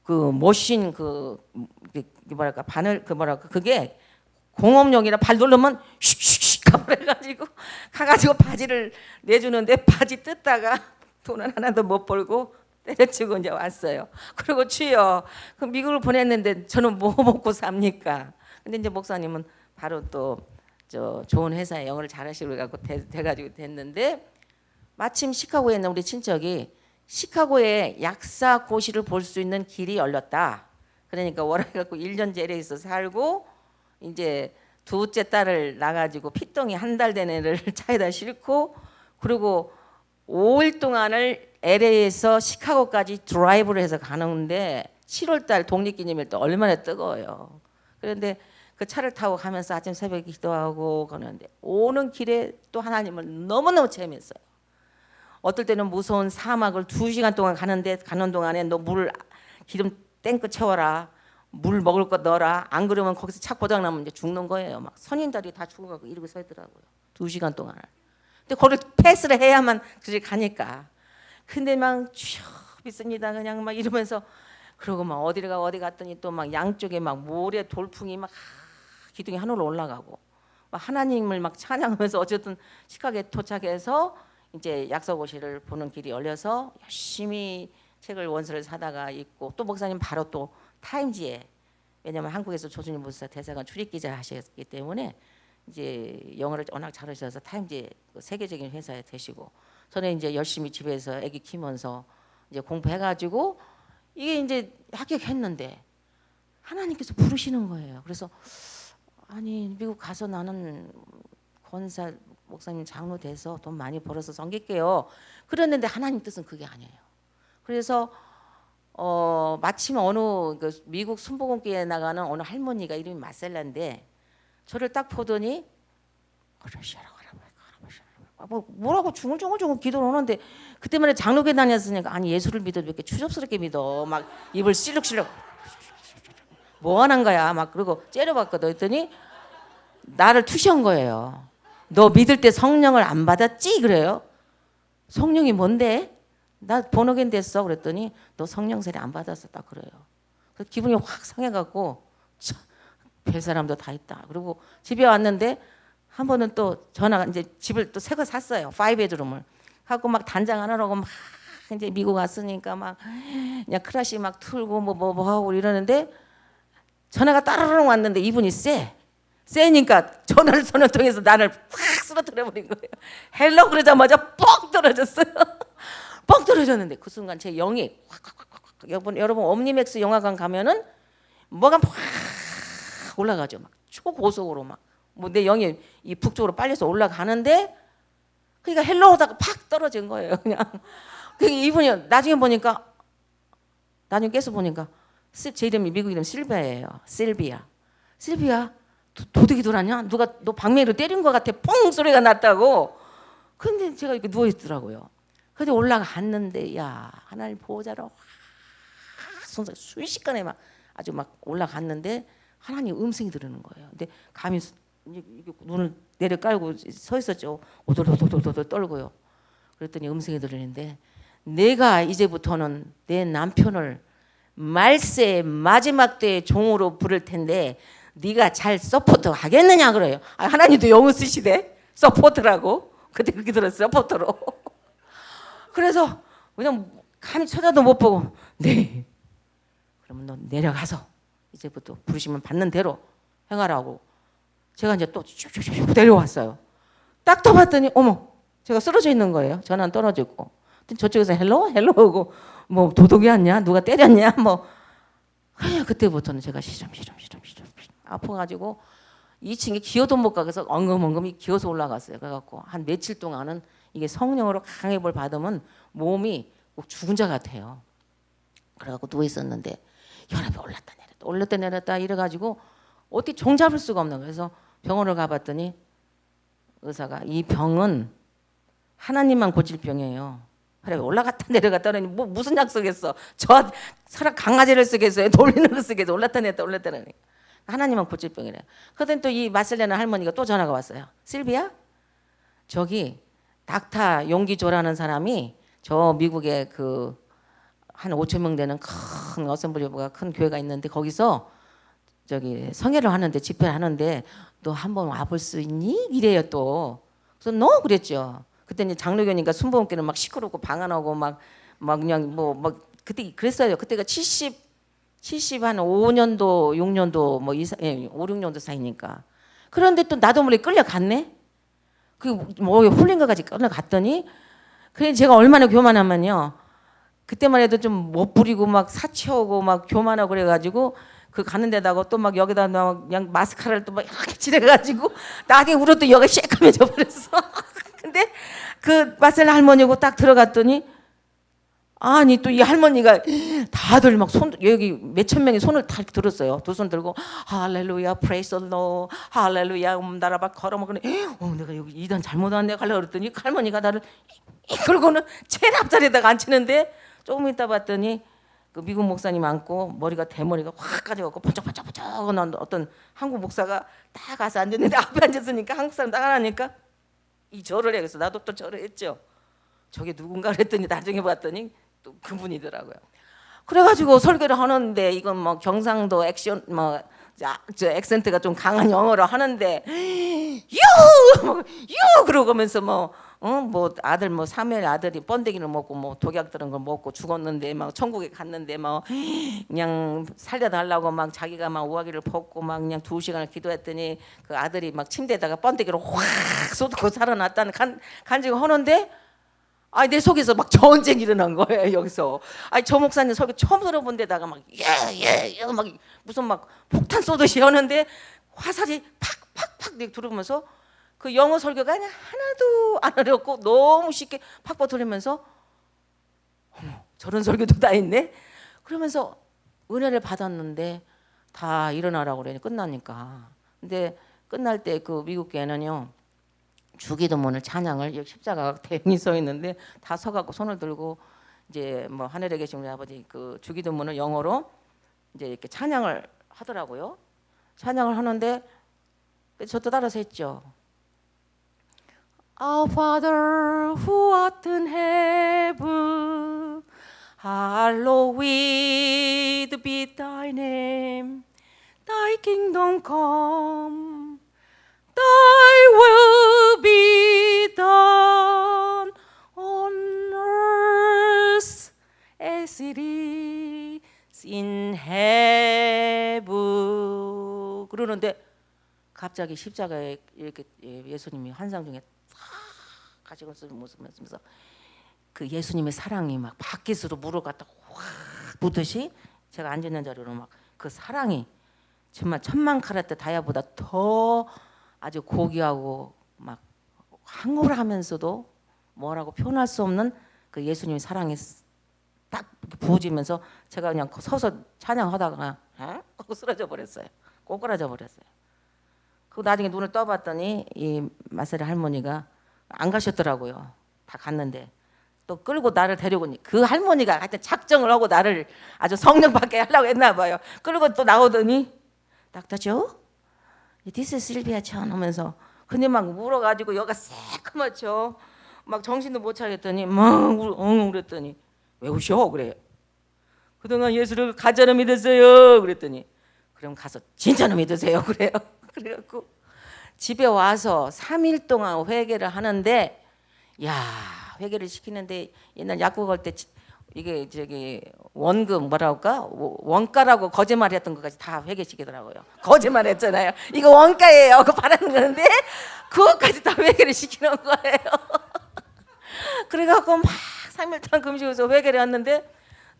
그 머신 뭐랄까 바늘 그게 공업용이라 발 누르면 슉슉슉 가버려가지고 가가지고 바지를 내주는데 바지 뜯다가 돈은 하나도 못 벌고 때려치고 이제 왔어요. 그리고 주여 그 미국을 보냈는데 저는 뭐 먹고 삽니까? 근데 이제 목사님은 바로 또 저 좋은 회사에 영어를 잘하시고 갖고 돼가지고 됐는데 마침 시카고에 있는 우리 친척이 시카고에 약사고시를 볼 수 있는 길이 열렸다. 그러니까 월해 갖고 1년 LA에서 살고 이제 둘째 딸을 낳아가지고 피똥이 한 달 된 애를 차에다 싣고 그리고 5일 동안을 LA에서 시카고까지 드라이브를 해서 가는데 7월달 독립기념일 때 얼마나 뜨거워요. 그런데 그 차를 타고 가면서 아침 새벽에 기도하고 그러는데 오는 길에 또 하나님을 너무너무 재밌어요. 어떨 때는 무서운 사막을 2시간 동안 가는 동안에 너 물 기름 탱크 채워라. 물 먹을 거 넣어라. 안 그러면 거기서 차 고장 나면 이제 죽는 거예요. 막 선인들이 다 죽어가고 이러고 서 있더라고요. 2시간 동안. 근데 거기를 패스를 해야만 그렇게 가니까. 근데 막 주여 믿습니다. 그냥 막 이러면서 그러고 막 어디 갔더니 또 막 양쪽에 막 모래 돌풍이 막 기둥이 하늘로 올라가고 막 하나님을 막 찬양하면서 어쨌든 시카고에 도착해서 이제 약사고시를 보는 길이 열려서 열심히 책을 원서를 사다가 읽고 또 목사님 바로 또 타임지에 왜냐하면 한국에서 조준일 목사 대사관 출입기자 하셨기 때문에 이제 영어를 워낙 잘하셔서 타임지에 세계적인 회사에 되시고 저는 이제 열심히 집에서 아기 키우면서 이제 공부해가지고 이게 이제 합격했는데 하나님께서 부르시는 거예요. 그래서 아니 미국 가서 나는 권사 목사님 장로 돼서 돈 많이 벌어서 섬길게요. 그랬는데 하나님 뜻은 그게 아니에요. 그래서 마침 어느 그 미국 순복음교회에 나가는 어느 할머니가 이름이 마셀라인데 저를 딱 보더니 뭐라고 중얼중얼 기도를 하는데 그때만 장로교회 다녔으니까 아니 예수를 믿어도 이렇게 추접스럽게 믿어 막 입을 실룩실룩 뭐 하는 거야 막 그러고 째려봤거든. 했더니 나를 투시한 거예요. 너 믿을 때 성령을 안 받았지? 그래요. 성령이 뭔데? 나 번호겐 됐어. 그랬더니 너 성령 세례 안 받았었다 그래요. 그래서 기분이 확 상해갖고 별 사람도 다 있다. 그리고 집에 왔는데 한 번은 또 전화가 이제 집을 또 새 거 샀어요. 5베드룸을 하고 막 단장 하느라고 막 이제 미국 왔으니까 막 그냥 크라시 막 틀고 뭐 하고 이러는데 전화가 따르릉 왔는데 이분이 세니까 전화를 손을 통해서 나를 확 쓰러뜨려 버린 거예요. 헬로 그러자마자 뻥 떨어졌어요. 뻥 떨어졌는데 그 순간 제 영이 확 여러분 옴니맥스 영화관 가면은 뭐가 확 올라가죠. 막 초고속으로 막 뭐 내 영이 이 북쪽으로 빨려서 올라가는데 그러니까 헬로 하다가 팍 떨어진 거예요. 그냥 이분이 나중에 깨서 보니까 제 이름이 미국 이름 실비아예요. 실비아 도둑이 돌았냐? 누가 너 방맹이로 때린 것 같아. 뽕 소리가 났다고. 근데 제가 이렇게 누워 있더라고요. 근데 올라갔는데 야 하나님 보호자로 순식간에 막 아주 막 올라갔는데 하나님 음성이 들리는 거예요. 근데 감히 눈을 내려 깔고 서 있었죠. 오돌오돌오돌 떨고요. 그랬더니 음성이 들리는데 내가 이제부터는 내 남편을 말세 마지막 때의 종으로 부를 텐데 네가 잘 서포트 하겠느냐 그래요. 하나님도 영어 쓰시대. 서포트라고. 그때 그렇게 들었어요. 서포트로. 그래서 그냥 감히 쳐다도 못 보고 네. 그러면 너 내려가서 이제부터 부르시면 받는 대로 행하라고. 제가 이제 또 슉슉슉 내려왔어요. 딱 떠봤더니 어머 제가 쓰러져 있는 거예요. 전화는 떨어지고. 저쪽에서 헬로 하고 뭐 도둑이 왔냐? 누가 때렸냐? 뭐 그냥 그때부터는 제가 시점 아파가지고 2층에 기어도 못 가서 엉금엉금이 기어서 올라갔어요. 그래갖고 한 며칠 동안은 이게 성령으로 강해볼 받으면 몸이 꼭 죽은 자 같아요. 그래갖고 누워 있었는데 혈압이 올랐다 내렸다 이래가지고 어떻게 종잡을 수가 없는 거예요. 그래서 병원을 가봤더니 의사가 이 병은 하나님만 고칠 병이에요. 혈압이 올라갔다 내려갔다 하니 뭐 무슨 약 쓰겠어. 저 사람 강아지를 쓰겠어요. 돌리는 거 쓰겠어. 올랐다 내렸다 하니 하나님만 고칠 병이래요. 그러더니 또 이 마셀레나 할머니가 또 전화가 왔어요. 실비야, 저기 닥터 용기조라는 사람이 저 미국에 그 한 5천 명 되는 큰 어셈블리가 큰 교회가 있는데 거기서 저기 성회를 하는데 집회를 하는데 너 한번 와볼 수 있니? 이래요 또. 그래서 너 그랬죠. 그때 이제 장로교니까 순복음교는 막 시끄럽고 방언하고 막 그냥 막 그때 그랬어요. 그때가 70한 5년도 6년도 뭐 5, 6년도 사이니까. 그런데 또 나도 모르게 끌려갔네. 그 뭐 홀린 것까지 끌려갔더니 그래 제가 얼마나 교만하면요. 그때만 해도 좀 못 부리고 막 사치하고 막 교만하고 그래가지고 그 가는 데다가 또 막 여기다 막 그냥 마스카라를 또 막 이렇게 칠해가지고 나중에 울어도 여기가 새까매져 버렸어. 근데 그 마셀라 할머니고 딱 들어갔더니 아니 또 이 할머니가 다들 막 손 여기 몇천 명이 손을 다 들었어요. 두 손 들고 할렐루야 프레이스 로 할렐루야 나라 막 걸어 먹으니 내가 여기 이단 잘못 왔네 가려고 그랬더니 할머니가 나를 이끌고는 제일 앞자리에다가 앉히는데 조금 있다 봤더니 그 미국 목사님 앉고 머리가 대머리가 확 가져갖고 번쩍번쩍번쩍한 어떤 한국 목사가 딱 가서 앉았는데 앞에 앉았으니까 한국 사람 나가라니까 이 절을 해. 그래서 나도 또 절을 했죠. 저게 누군가 그랬더니 나중에 봤더니 또 그분이더라고요. 그래가지고 설교를 하는데 이건 뭐 경상도 액션 뭐 저 액센트가 좀 강한 영어로 하는데 유 그러면서 뭐 아들 뭐 사무엘 아들이 번데기를 먹고 뭐 독약 들은 걸 먹고 죽었는데 막 천국에 갔는데 막 그냥 살려달라고 막 자기가 막 우아기를 벗고 막 그냥 2시간을 기도했더니 그 아들이 막 침대에다가 번데기를 확 쏟고 살아났다는 간증을 하는데 내 속에서 막 전쟁이 일어난 거예요. 여기서 저 목사님 설교 처음 들어본 데다가 막 막 무슨 막 폭탄 쏘듯이 하는데 화살이 팍팍팍 들어오면서 그 영어 설교가 그냥 하나도 안 어렵고 너무 쉽게 팍팍 들으면서 저런 설교도 다 있네. 그러면서 은혜를 받았는데 다 일어나라고 그러니 끝나니까. 근데 끝날 때 그 미국 교회는요. 주기도문을 찬양을 여기 십자가가 대형이 서 있는데 다 서갖고 손을 들고 이제 뭐 하늘에 계신 우리 아버지 그 주기도문을 영어로 이제 이렇게 찬양을 하더라고요. 찬양을 하는데 저도 따라서 했죠. Our Father who art in heaven, hallowed be thy name. Thy kingdom come, thy will be done on earth as it is in heaven. 그러는데 갑자기 십자가에 이렇게 예수님이 환상 중에 가지고 있는 모습을 보면서 그 예수님의 사랑이 막 밖에서로 물어 갖다 확 부듯이 제가 앉아 있는 자리로 막 그 사랑이 정말 천만 카라트 다이아보다 더 아주 고귀하고 막 황홀하면서도 뭐라고 표현할 수 없는 그 예수님의 사랑이 딱 부어지면서 제가 그냥 서서 찬양하다가 하고 쓰러져 버렸어요. 꼬꾸라져 버렸어요. 그 나중에 눈을 떠봤더니 이 마세라 할머니가 안 가셨더라고요. 다 갔는데 또 끌고 나를 데리고 그 할머니가 하여튼 작정을 하고 나를 아주 성령 받게 하려고 했나 봐요. 끌고 또 나오더니 닥터죠? This is Sylvia Chan 하면서 근데 막 울어가지고 여기가 새까맣죠. 막 정신도 못 차렸더니 막 그랬더니 왜 우셔? 그래요. 그동안 예수를 가짜로 믿었어요. 그랬더니 그럼 가서 진짜로 믿으세요. 그래요. 그래갖고 집에 와서 3일 동안 회개를 하는데 회개를 시키는데 옛날 약국 갈 때 이게 저기 원금 뭐라고 할까? 원가라고 거짓말했던 것까지 다 회개시키더라고요. 거짓말했잖아요. 이거 원가예요. 그거 바라는 건데 그것까지 다 회개를 시키는 거예요. 그래갖고 막 3일 동안 금식해서 회개를 했는데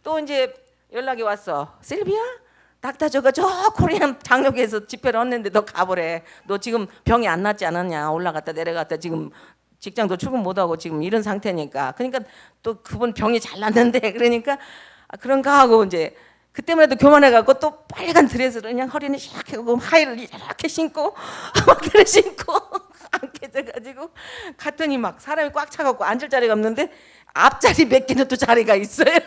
또 이제 연락이 왔어. 실비야? 닥터조가 저 코리안 장로교에서 집회를 했는데 너 가보래. 너 지금 병이 안 낫지 않았냐? 올라갔다 내려갔다 지금 직장도 출근 못하고 지금 이런 상태니까. 그러니까 또 그분 병이 잘 났는데 그러니까 그런가 하고 이제 그때만 해도 교만해갖고 또 빨간 드레스를 그냥 허리는 이렇게 하고 하의를 이렇게 신고 막 드레스 신고 앉게 돼가지고 갔더니 막 사람이 꽉 차갖고 앉을 자리가 없는데 앞자리 몇 개는 또 자리가 있어요.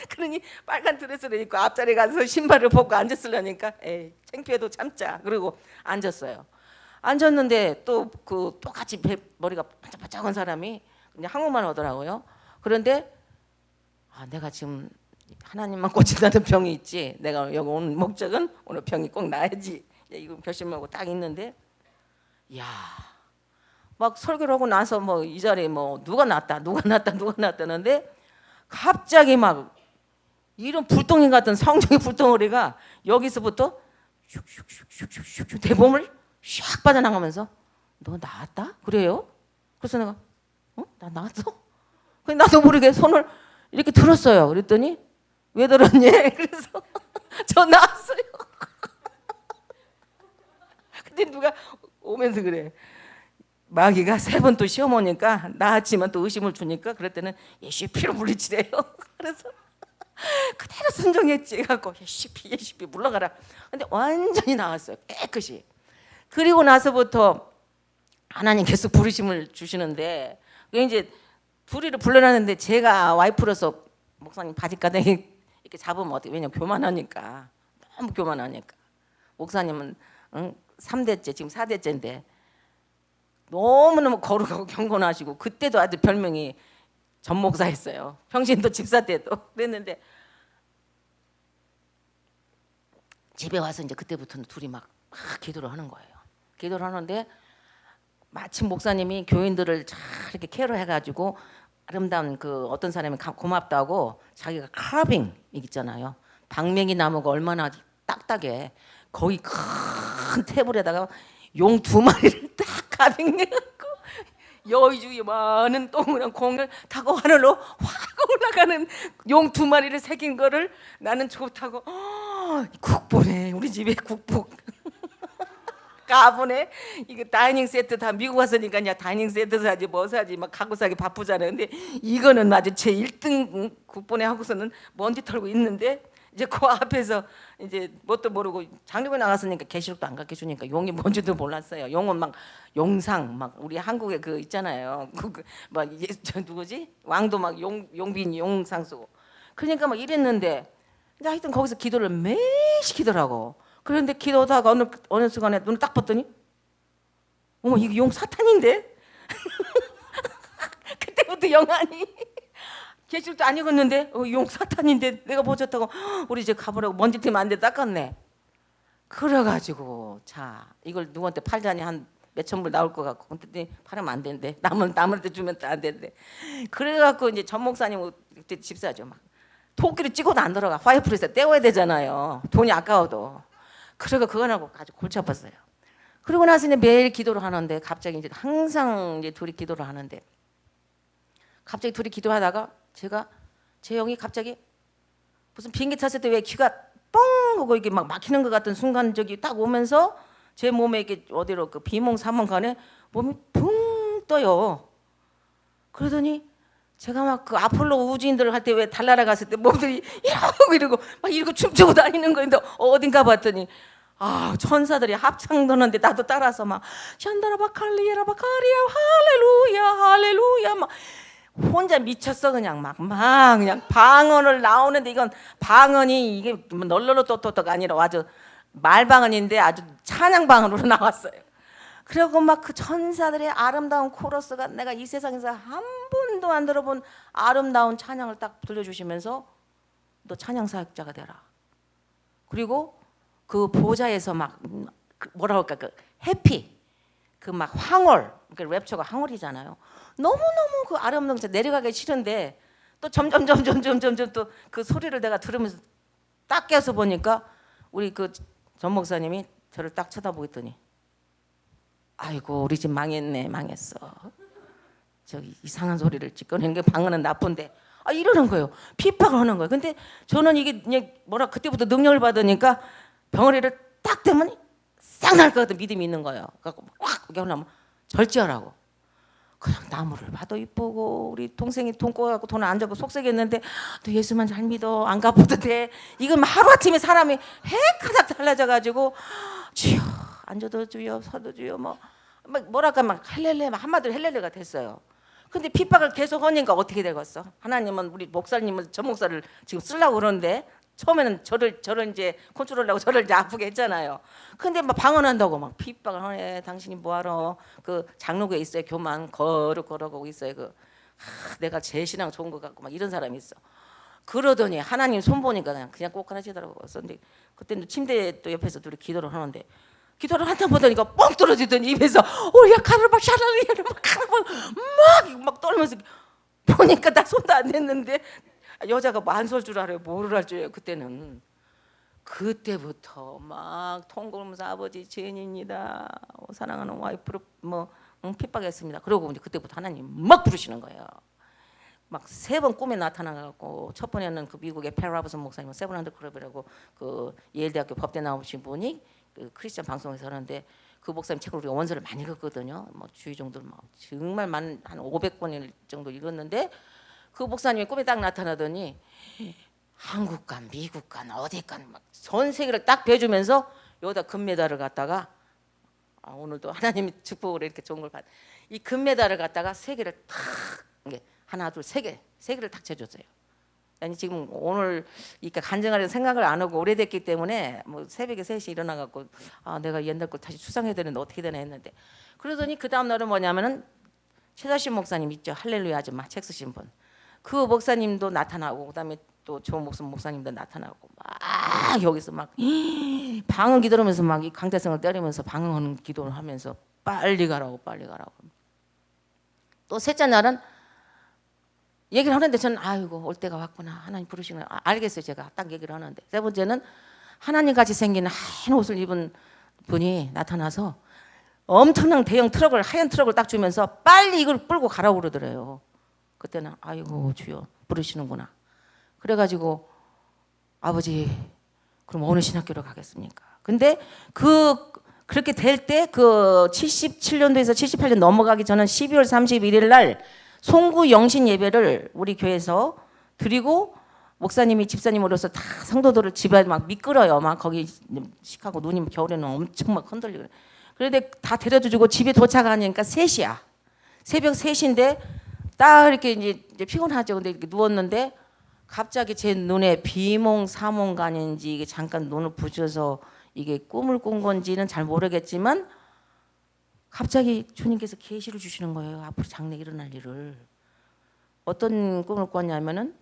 그러니 빨간 드레스를 입고 앞자리 가서 신발을 벗고 앉았으려니까 에이 창피해도 참자. 그리고 앉았어요. 앉았는데 또 그 똑같이 머리가 반짝반짝한 사람이 그냥 한국말 하더라고요. 그런데 내가 지금 하나님만 꽂힌다는 병이 있지. 내가 여기 온 목적은 오늘 병이 꼭 나야지. 이거 결심하고 딱 있는데, 야, 막 설교를 하고 나서 뭐 이 자리에 뭐 누가 났다는데 갑자기 막 이런 불덩이 같은 성령의 불덩어리가 여기서부터 슉슉슉슉슉슉 대범을 샥 빠져나가면서 너 나왔다? 그래요? 그래서 내가 나 나왔어? 그래서 나도 모르게 손을 이렇게 들었어요. 그랬더니 왜 들었니? 그래서 저 나왔어요. 근데 누가 오면서 그래. 마귀가 3번 또 시험 오니까 나았지만 또 의심을 주니까 그럴 때는 예수의 피로 물리치래요. 그래서 그대로 순종했지. 갖고 예수피 물러가라. 근데 완전히 나왔어요. 깨끗이. 그리고 나서부터 하나님 계속 부르심을 주시는데 이제 둘이를 불러놨는데 제가 와이프로서 목사님 바지가랑이 이렇게 잡으면 어떻게? 왜냐면 교만하니까 너무 교만하니까 목사님은 3대째 지금 4대째인데 너무너무 거룩하고 경건하시고 그때도 아주 별명이 전 목사였어요. 평신도 집사 때도 그랬는데 집에 와서 이제 그때부터는 둘이 막 기도를 하는 거예요. 기도를 하는데 마침 목사님이 교인들을 잘 이렇게 케어해가지고 아름다운 그 어떤 사람이 고맙다고 자기가 카빙 있잖아요. 방맹이 나무가 얼마나 딱딱해. 거기 큰 테이블에다가 용 2마리를 딱 카빙해갖고 여의주에 많은 동그란 공을 타고 하늘로 확 올라가는 용 2마리를 새긴 거를 나는 좋다고 국보네. 우리 집에 국보 가보네. 이거 다이닝 세트 다 미국 왔으니까 야 다이닝 세트 사지 뭐 사지 막 가구 사기 바쁘잖아요. 근데 이거는 아주 제 1등 국보네 하고서는 먼지 털고 있는데 이제 그 앞에서 이제 뭣도 모르고 장례고 나갔으니까 계시록도 안 갖게 주니까 용이 뭔지도 몰랐어요. 용은 막 용상 막 우리 한국에 그 있잖아요. 막 저 누구지 왕도 막 용빈 용상 쓰고 그러니까 막 이랬는데 하여튼 거기서 기도를 매일 시키더라고. 그런데 기도하다가 어느 순간에 눈을 딱 봤더니 어머 이거 용 사탄인데 그때부터 영안이 계시록도 안 읽었는데 용 사탄인데 내가 보셨다고 우리 이제 가보라고 먼지 튀면 안 돼 닦았네. 그래가지고 자 이걸 누구한테 팔자니 한 몇천 불 나올 것 같고 근데 팔으면 안 되는데 남한테 주면 또 안 되는데 그래갖고 이제 전 목사님 그때 집사죠 막 토끼를 찍어도 안 들어가 파이프에서 떼워야 되잖아요. 돈이 아까워도. 그래가 그거하고 아주 골치 아팠어요. 그러고 나서 이제 매일 기도를 하는데 갑자기 이제 항상 이제 둘이 기도를 하는데 갑자기 둘이 기도하다가 제 형이 갑자기 무슨 비행기 탔을 때 왜 귀가 뻥 하고 이게 막 막히는 것 같은 순간적이 딱 오면서 제 몸에 이렇게 어디로 그 비몽사몽간에 몸이 붕 떠요. 그러더니 제가 막 그 아폴로 우주인들 할 때 왜 달나라 갔을 때 몸들이 이러고 막 이러고 춤추고 다니는 거인데 어딘가 봤더니 천사들이 합창 도는데 나도 따라서 막 샨다라바칼리에라바카리아 할렐루야 할렐루야 막 혼자 미쳤어 그냥 막 그냥 방언을 나오는데 이건 방언이 이게 널널로 또또또가 아니라 아주 말방언인데 아주 찬양 방언으로 나왔어요. 그리고 막 그 천사들의 아름다운 코러스가 내가 이 세상에서 한 번도 안 들어본 아름다운 찬양을 딱 들려주시면서 너 찬양 사역자가 되라. 그리고 그 보좌에서 막 뭐라 할까 그 해피 그 막 황홀 그 랩처가 황홀이잖아요. 너무너무 그 아름다운 거 내려가기 싫은데 또 점점 또 그 소리를 내가 들으면서 딱 깨서 보니까 우리 그 전 목사님이 저를 딱 쳐다보더니 아이고 우리 집 망했어. 저기 이상한 소리를 찍어내는 게 방언은 나쁜데 이러는 거예요. 핍박을 하는 거예요. 근데 저는 이게 뭐라 그때부터 능력을 받으니까 덩어리를 딱 대면 싹 날 것 같은 믿음이 있는 거예요. 그래서 확 이렇게 하려면 절제하라고. 그냥 나무를 봐도 이쁘고 우리 동생이 돈 꿔갖고 돈 안 잡고 속썩였는데 너 예수만 잘 믿어 안 갚아도 돼. 이건 하루아침에 사람이 핵하닥 달라져가지고 주여 앉아도 주여 서도 주여 막 뭐랄까 막 헬렐레 막 한마디로 헬렐레가 됐어요. 근데 핍박을 계속 하니까 어떻게 되겠어? 하나님은 우리 목사님을 전 목사를 지금 쓰려고 그러는데 처음에는 저를 이제 컨트롤하고 저를 이제 아프게 했잖아요. 근데 막 방언한다고 막 핍박을 하네. 당신이 뭐하러 그 장로교에 있어요. 교만 걸어가고 있어요. 내가 제일 신앙 좋은 것 같고 막 이런 사람이 있어. 그러더니 하나님 손 보니까 그냥 꼬꾸라지더라고. 근데 그때는 침대 또 옆에서 둘이 기도를 하는데 기도를 한참 보다니까 뻥 떨어지더니 입에서 야 칼을 막 샤라리를 막 떨면서 보니까 나 손도 안 냈는데 여자가 뭐 안 설 줄 알아요. 뭐를 할 줄 알아요. 그때부터 막 통걸면서 아버지 죄인입니다. 사랑하는 와이프를 핍박했습니다. 그러고 이제 그때부터 하나님 막 부르시는 거예요. 막 3번 꿈에 나타나갖고 첫 번에는 그 미국의 페라브슨 목사님 세븐한드 클럽이라고 그 예일대학교 법대 나오신 분이 그 크리스천 방송에서 하는데 그 목사님 책을 우리가 원서를 많이 읽었거든요. 주의 정도를 막 정말 한 500권 정도 읽었는데 그 목사님이 꿈에 딱 나타나더니 한국 간 미국 간 어디 간 막 전 세계를 딱 배주면서 여기다 금메달을 갖다가 오늘도 하나님이 축복으로 이렇게 좋은 걸 받. 이 금메달을 갖다가 세 개를 탁 하나 둘 세 개를 탁 쳐줬어요. 아니 지금 오늘 이렇게 간증하려는 생각을 안 하고 오래됐기 때문에 새벽에 3시 일어나갖고 내가 옛날 걸 다시 추상해야 되는데 어떻게 되나 했는데 그러더니 그 다음 날은 뭐냐면은 최다신 목사님 있죠. 할렐루야 아줌마 책 쓰신 분. 그 목사님도 나타나고 그다음에 또 조목순 목사님도 나타나고 막 여기서 막 방언 기도하면서 막 이 강대성을 때리면서 방언 기도를 하면서 빨리 가라고. 또 셋째 날은 얘기를 하는데 저는 아이고 올 때가 왔구나. 하나님 부르시는 알겠어요. 제가 딱 얘기를 하는데 세 번째는 하나님 같이 생긴 하얀 옷을 입은 분이 나타나서 엄청난 대형 트럭을 하얀 트럭을 딱 주면서 빨리 이걸 끌고 가라고 그러더래요. 그때는 아이고 주여 부르시는구나. 그래가지고 아버지 그럼 어느 신학교로 가겠습니까? 근데 그렇게 될 때 그 77년도에서 78년 넘어가기 전에 12월 31일 날 송구 영신 예배를 우리 교회에서 드리고 목사님이 집사님으로서 다 성도들을 집에 막 미끄러요. 막 거기 시카고 눈이 겨울에는 엄청 막 흔들리고. 그런데 다 데려주고 집에 도착하니까 3시야. 새벽 3시인데 딱 이렇게 이제 피곤하죠. 근데 이렇게 누웠는데 갑자기 제 눈에 비몽사몽간인지 이게 잠깐 눈을 부셔서 이게 꿈을 꾼 건지는 잘 모르겠지만 갑자기 주님께서 계시를 주시는 거예요. 앞으로 장래 일어날 일을. 어떤 꿈을 꿨냐면은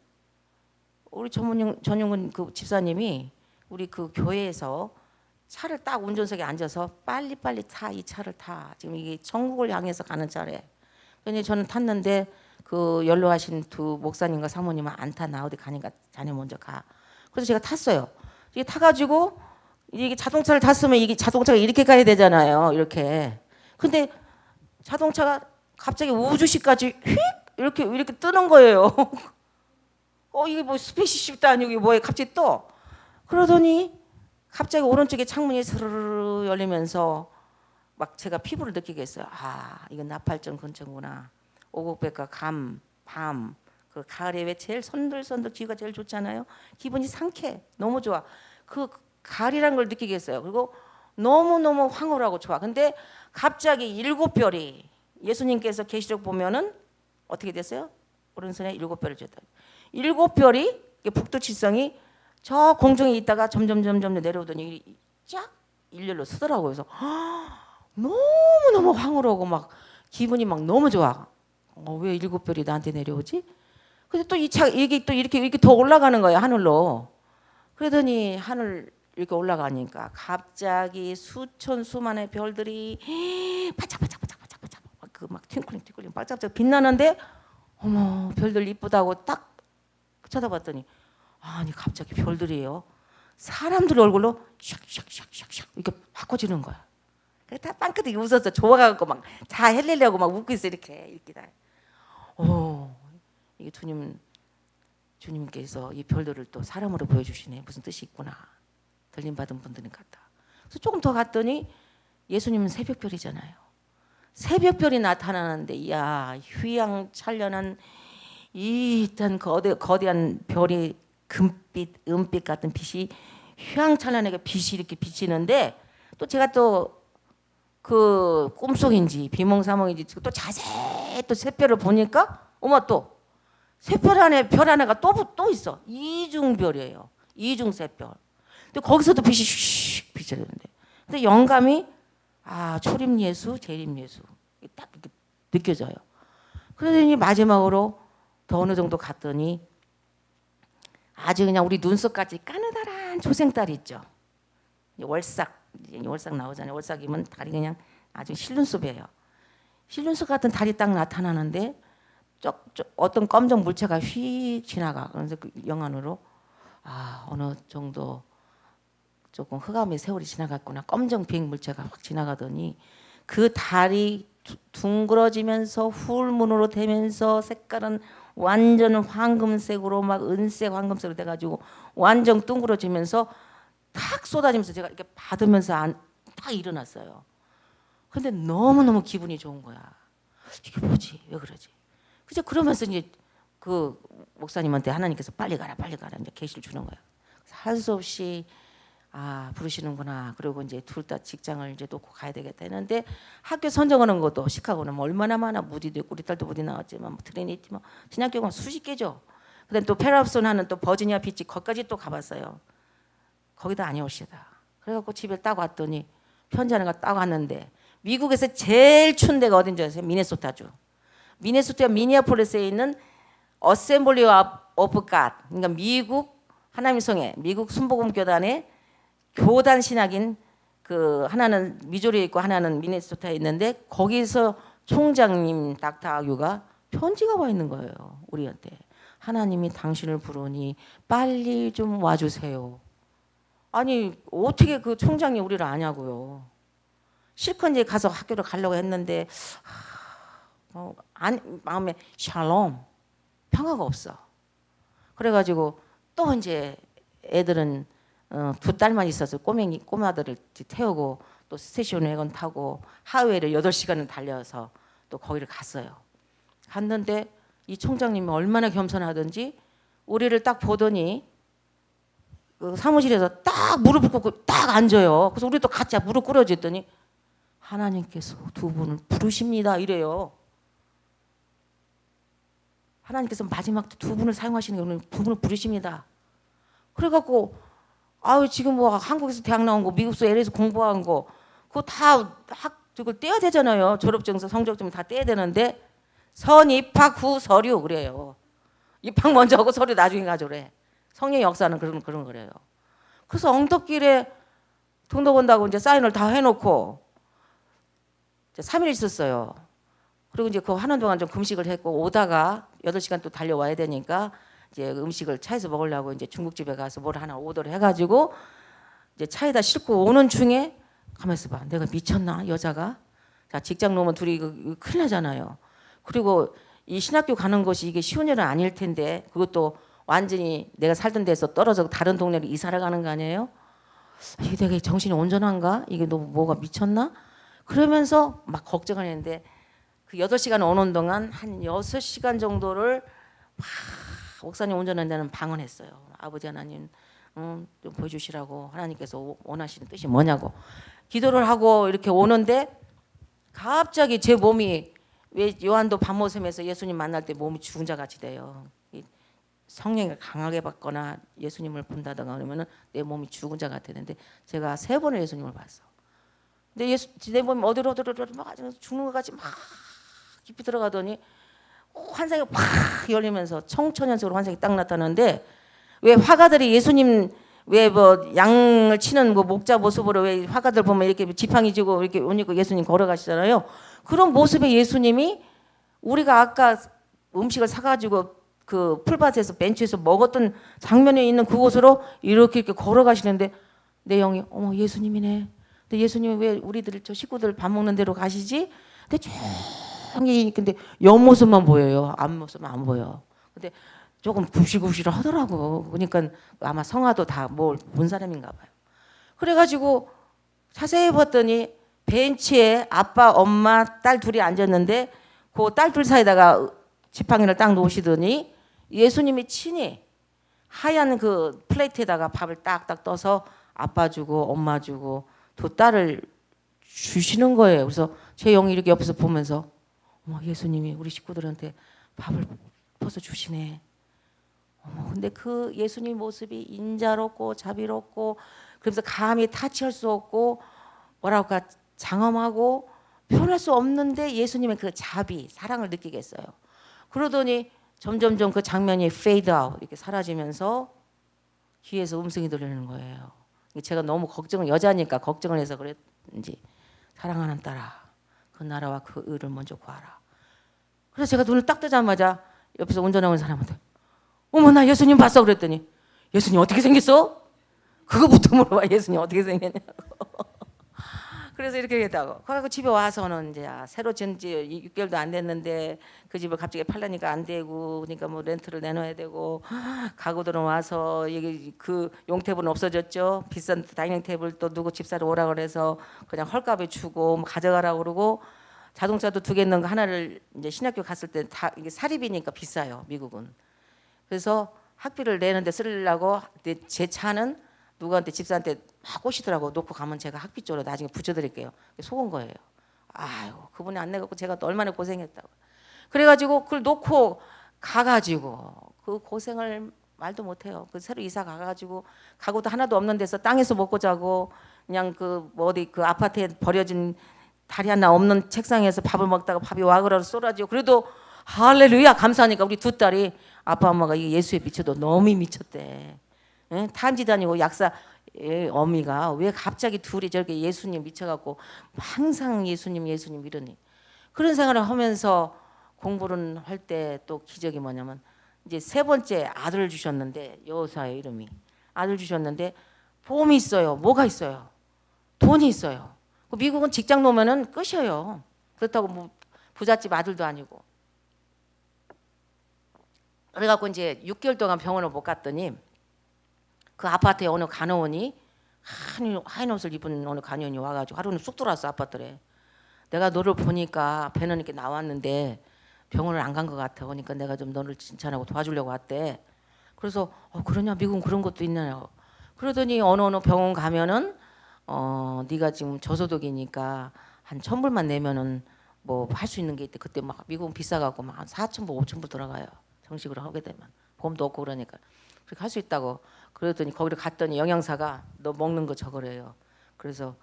우리 전용근 그 집사님이 우리 그 교회에서 차를 딱 운전석에 앉아서 빨리빨리 타. 이 차를 타. 지금 이게 천국을 향해서 가는 차래. 그런데 저는 탔는데 그 연로하신 두 목사님과 사모님은 안 타. 나 어디 가니까 자네 먼저 가. 그래서 제가 탔어요. 이게 타가지고 이게 자동차를 탔으면 이게 자동차가 이렇게 가야 되잖아요. 이렇게. 근데 자동차가 갑자기 우주시까지 휙 이렇게 뜨는 거예요. 이게 뭐 스페이스십도 아니고 이게 뭐예요? 갑자기 떠. 그러더니 갑자기 오른쪽에 창문이 스르르 열리면서 막 제가 피부를 느끼게 했어요. 이건 나팔전 근처구나. 오곡백과 밤, 그 가을에 왜 제일 선들선들 기가 제일 좋잖아요. 기분이 상쾌해. 너무 좋아. 그 가을이란 걸 느끼게 했어요. 그리고 너무너무 황홀하고 좋아. 근데 갑자기 7별이 예수님께서 계시록 보면은 어떻게 됐어요? 오른손에 7별을 줬다. 7별이 북두칠성이 저 공중에 있다가 점점 내려오더니 쫙 일렬로 서더라고요. 그래서 너무너무 황홀하고 막 기분이 막 너무 좋아. 왜 7별이 나한테 내려오지? 근데 또 이 차 이게 또 이렇게 더 올라가는 거예요, 하늘로. 그러더니 하늘 이렇게 올라가니까 갑자기 수천 수만의 별들이 반짝반짝 막 팅클링 반짝반짝 빛나는데 어머 별들 이쁘다고 딱 쳐다봤더니 아니 갑자기 별들이에요. 사람들 얼굴로 샥샥샥샥 이렇게 바꿔지는 거야. 다 빵긋하게 웃었어. 좋아가지고 막 다 헬리려고 막 웃고 있어 이렇게 다. 이게 주님께서 이 별들을 또 사람으로 보여주시네. 무슨 뜻이 있구나. 들림 받은 분들인 같다. 그래서 조금 더 갔더니 예수님은 새벽별이잖아요. 새벽별이 나타나는데 이야 휘황찬란한 이 일단 거대한 별이 금빛 은빛 같은 빛이 휘황찬란하게 빛이 이렇게 비치는데 또 제가 또 그 꿈속인지 비몽사몽인지 또 자세히 또 새별을 보니까 어머 또 새별 안에 별 하나가 또 있어. 이중별이에요. 이중새별. 근데 거기서도 빛이 슉 비쳐지는데. 근데 영감이 초림예수, 재림예수 딱 이렇게 느껴져요. 그러더니 마지막으로 더 어느 정도 갔더니 아주 그냥 우리 눈썹같이 까느다란 초생달이 있죠. 월삭 나오잖아요. 월삭이면 달이 그냥 아주 실눈썹이에요. 실눈썹 같은 달이 딱 나타나는데 어떤 검정 물체가 휙 지나가. 그래서 그 영안으로 어느 정도 조금 흑암의 세월이 지나갔구나. 검정 비행 물체가 확 지나가더니 그 달이 둥그러지면서 훌문으로 되면서 색깔은 완전 황금색으로 막 은색 황금색으로 돼가지고 완전 둥그러지면서 탁 쏟아지면서 제가 이렇게 받으면서 딱 일어났어요. 근데 너무너무 기분이 좋은 거야. 이게 뭐지? 왜 그러지? 그죠? 그러면서 이제 그 목사님한테 하나님께서 빨리 가라 이제 계시를 주는 거예요. 할 수 없이 부르시는구나. 그리고 이제 둘 다 직장을 이제 놓고 가야 되겠다 했는데 학교 선정하는 것도 시카고는 뭐 얼마나 많아. 무디도 있고 우리 딸도 무디 나왔지만 트리니티 신학교가 수십 개죠. 그다음 또 페랍슨 하는 또 버지니아 비치 거기까지 또 가봤어요. 거기도 아니오시다. 그래갖고 집에 딱 왔더니 편지 하나가 딱 왔는데 미국에서 제일 추운 데가 어딘지 아세요? 미네소타주. 미네소타 미니애폴리스에 있는 어셈블리 오브 갓, 그러니까 미국 하나님의 성회, 미국 순복음교단의 교단 신학인 그 하나는 미조리에 있고 하나는 미네소타에 있는데 거기서 총장님 닥터 아규가 편지가 와 있는 거예요. 우리한테. 하나님이 당신을 부르니 빨리 좀 와주세요. 아니 어떻게 그 총장이 우리를 아냐고요. 실컷 이제 가서 학교를 가려고 했는데 마음에 샬롬 평화가 없어. 그래가지고 또 이제 애들은 두 딸만 있어서 꼬마들을 태우고 또 스테이션 wagon 타고 하웨이를 8시간을 달려서 또 거기를 갔어요. 갔는데 이 총장님이 얼마나 겸손하든지 우리를 딱 보더니 그 사무실에서 딱 무릎을 꿇고 딱 앉아요. 그래서 우리도 같이 무릎 꿇어졌더니 하나님께서 두 분을 부르십니다 이래요. 하나님께서 마지막 두 분을 사용하시는 경우는 두 분을 부르십니다. 그래갖고 지금 뭐 한국에서 대학 나온 거, 미국에서 LA에서 공부한 거 그거 다 저걸 떼야 되잖아요. 졸업증서, 성적증 다 떼야 되는데 선 입학 후 서류 그래요. 입학 먼저 하고 서류 나중에 가져오래. 성령 역사는 그런 거래요. 그래서 엉터길에 등록 온다고 이제 사인을 다 해놓고 이제 3일 있었어요. 그리고 이제 그거 하는 동안 좀 금식을 했고 오다가 8시간 또 달려와야 되니까 이제 음식을 차에서 먹으려고 이제 중국집에 가서 뭘 하나 오더를 해가지고 이제 차에다 싣고 오는 중에 가만있어 봐. 내가 미쳤나 여자가? 자 직장 놓으면 둘이 큰일 나잖아요. 그리고 이 신학교 가는 것이 이게 쉬운 일은 아닐 텐데 그것도 완전히 내가 살던 데서 떨어져 다른 동네로 이사를 가는 거 아니에요? 이게 내가 정신이 온전한가? 이게 너무 뭐가 미쳤나? 그러면서 막 걱정을 했는데 그 8시간 오는 동안 한 6시간 정도를 막 목사님 운전하는 데는 방언했어요. 아버지 하나님 좀 보여주시라고 하나님께서 원하시는 뜻이 뭐냐고 기도를 하고 이렇게 오는데 갑자기 제 몸이 왜 요한도 밤모섬에서 예수님 만날 때 몸이 죽은 자 같이 돼요. 성령을 강하게 받거나 예수님을 본다든가 그러면은 내 몸이 죽은 자 같았는데 제가 3번을 예수님을 봤어. 근데 내 몸이 어디로 막 죽는 것 같이 막 깊이 들어가더니 환상이 확 열리면서 청천연석으로 환상이 딱 나타나는데 왜 화가들이 예수님 왜 뭐 양을 치는 뭐 목자 모습으로 왜 화가들 보면 이렇게 지팡이 쥐고 이렇게 옷 입고 예수님 걸어가시잖아요. 그런 모습의 예수님이 우리가 아까 음식을 사가지고 그 풀밭에서 벤치에서 먹었던 장면에 있는 그곳으로 이렇게 걸어가시는데 내 영이 어머 예수님이네. 근데 예수님이 왜 우리들 저 식구들 밥 먹는 데로 가시지? 근데 조용히 근데 옆모습만 보여요. 앞모습은 안 보여. 근데 조금 굽실굽실 하더라고. 그러니까 아마 성화도 다 뭘 본 사람인가 봐요. 그래가지고 자세히 봤더니 벤치에 아빠, 엄마, 딸 둘이 앉았는데 그 딸 둘 사이에다가 지팡이를 딱 놓으시더니 예수님이 친히 하얀 그 플레이트에다가 밥을 딱딱 떠서 아빠 주고 엄마 주고 두 딸을 주시는 거예요. 그래서 제 영이 이렇게 옆에서 보면서 어머, 예수님이 우리 식구들한테 밥을 퍼서 주시네. 어머, 근데 그 예수님 모습이 인자롭고 자비롭고 그러면서 감히 타치할 수 없고 뭐라고 할까 장엄하고 표현할 수 없는데 예수님의 그 자비, 사랑을 느끼겠어요. 그러더니 점점점 그 장면이 fade out 이렇게 사라지면서 귀에서 음성이 들리는 거예요. 제가 너무 걱정을 여자니까 걱정을 해서 그랬는지 사랑하는 딸아, 그 나라와 그 의를 먼저 구하라. 그래서 제가 눈을 딱 뜨자마자 옆에서 운전하고 있는 사람한테 어머 나 예수님 봤어 그랬더니 예수님 어떻게 생겼어? 그거부터 물어봐. 예수님 어떻게 생겼냐고. 그래서 이렇게 했다고. 그래서 집에 와서는 이제 새로 지은 지 6개월도 안 됐는데 그 집을 갑자기 팔라니까 안 되고 그러니까 뭐 렌트를 내놔야 되고 가구들은 와서 이게 그 용태블은 없어졌죠. 비싼 다이닝 테이블 또 누구 집사러 오라 그래서 그냥 헐값에 주고 뭐 가져가라고 그러고 자동차도 2개 있는 거 하나를 이제 신학교 갔을 때 다 이게 사립이니까 비싸요 미국은. 그래서 학비를 내는데 쓰려고 제 차는 누구한테 집사한테 막 꼬시더라고. 놓고 가면 제가 학비 쪽으로 나중에 붙여드릴게요. 속은 거예요. 아유 그분이 안 내갖고 제가 또 얼마나 고생했다고. 그래가지고 그걸 놓고 가가지고 그 고생을 말도 못해요. 그 새로 이사 가가지고 가구도 하나도 없는 데서 땅에서 먹고 자고 그냥 그 뭐 어디 그 아파트에 버려진 다리 하나 없는 책상에서 밥을 먹다가 밥이 와그라로 쏟아지고 그래도 할렐루야 감사하니까 우리 두 딸이 아빠 엄마가 이 예수에 미쳐도 너무 미쳤대. 예? 탐지 다니고 약사 어미가 왜 갑자기 둘이 저렇게 예수님 미쳐갖고 항상 예수님 예수님 이러니 그런 생활을 하면서 공부를 할 때 또 기적이 뭐냐면 이제 3번째 아들을 주셨는데 여사의 이름이 아들 주셨는데 보험이 있어요. 뭐가 있어요? 돈이 있어요. 미국은 직장 놓으면은 끝이에요. 그렇다고 뭐 부잣집 아들도 아니고. 그래갖고 이제 6개월 동안 병원을 못 갔더니 그 아파트에 어느 간호원이 하얀 옷을 입은 어느 간호원이 와가지고 하루는 쑥 들어왔어 아파트에. 내가 너를 보니까 배는 이렇게 나왔는데 병원을 안 간 것 같아. 그러니까 내가 좀 너를 칭찬하고 도와주려고 왔대. 그래서 그러냐 미국은 그런 것도 있나요? 그러더니 어느 병원 가면은 네가 지금 저소득이니까 한 1,000불만 내면은 뭐 할 수 있는 게 있대. 그때 막 미국은 비싸갖고 막 한 4,000불 5,000불 들어가요. 정식으로 하게 되면 보험도 없고 그러니까 그렇게 할 수 있다고. 그랬더니 거기를 갔더니 영양사가 너 먹는 거 저거래요. 그래서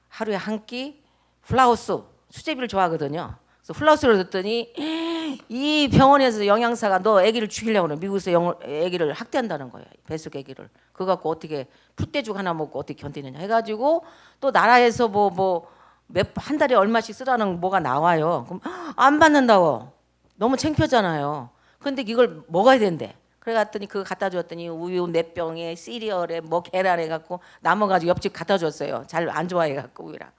하루에 한 끼 플라우스 수제비를 좋아하거든요. 그래서 플라우스를 줬더니 이 병원에서 영양사가 너 아기를 죽이려고 그래. 미국에서 아기를 학대한다는 거예요. 뱃속 아기를. 그거 갖고 어떻게 풋대죽 하나 먹고 어떻게 견디느냐 해가지고 또 나라에서 한 달에 얼마씩 쓰라는 뭐가 나와요. 그럼 안 받는다고. 너무 창피하잖아요. 근데 이걸 먹어야 된대. 그래갔더니 그거 갖다 줬더니 우유 4병에 시리얼에 뭐 계란 해갖고 남아가지고 옆집 갖다 줬어요. 잘 안 좋아해갖고 우유랑.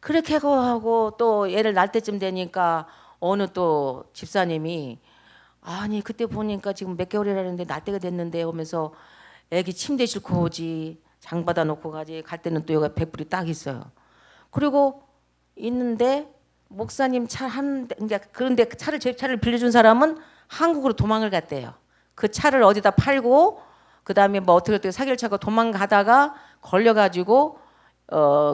그렇게 하고 또 얘를 낳을 때쯤 되니까 어느 또 집사님이 아니 그때 보니까 지금 몇 개월이라는데 낳을 때가 됐는데 하면서 애기 침대 싣고 오지 장 받아 놓고 가지 갈 때는 또 여기 100불이 딱 있어요. 그리고 있는데 목사님 그런데 제 차를 빌려준 사람은 한국으로 도망을 갔대요. 그 차를 어디다 팔고 그 다음에 뭐 어떻게 사기를 차고 도망가다가 걸려가지고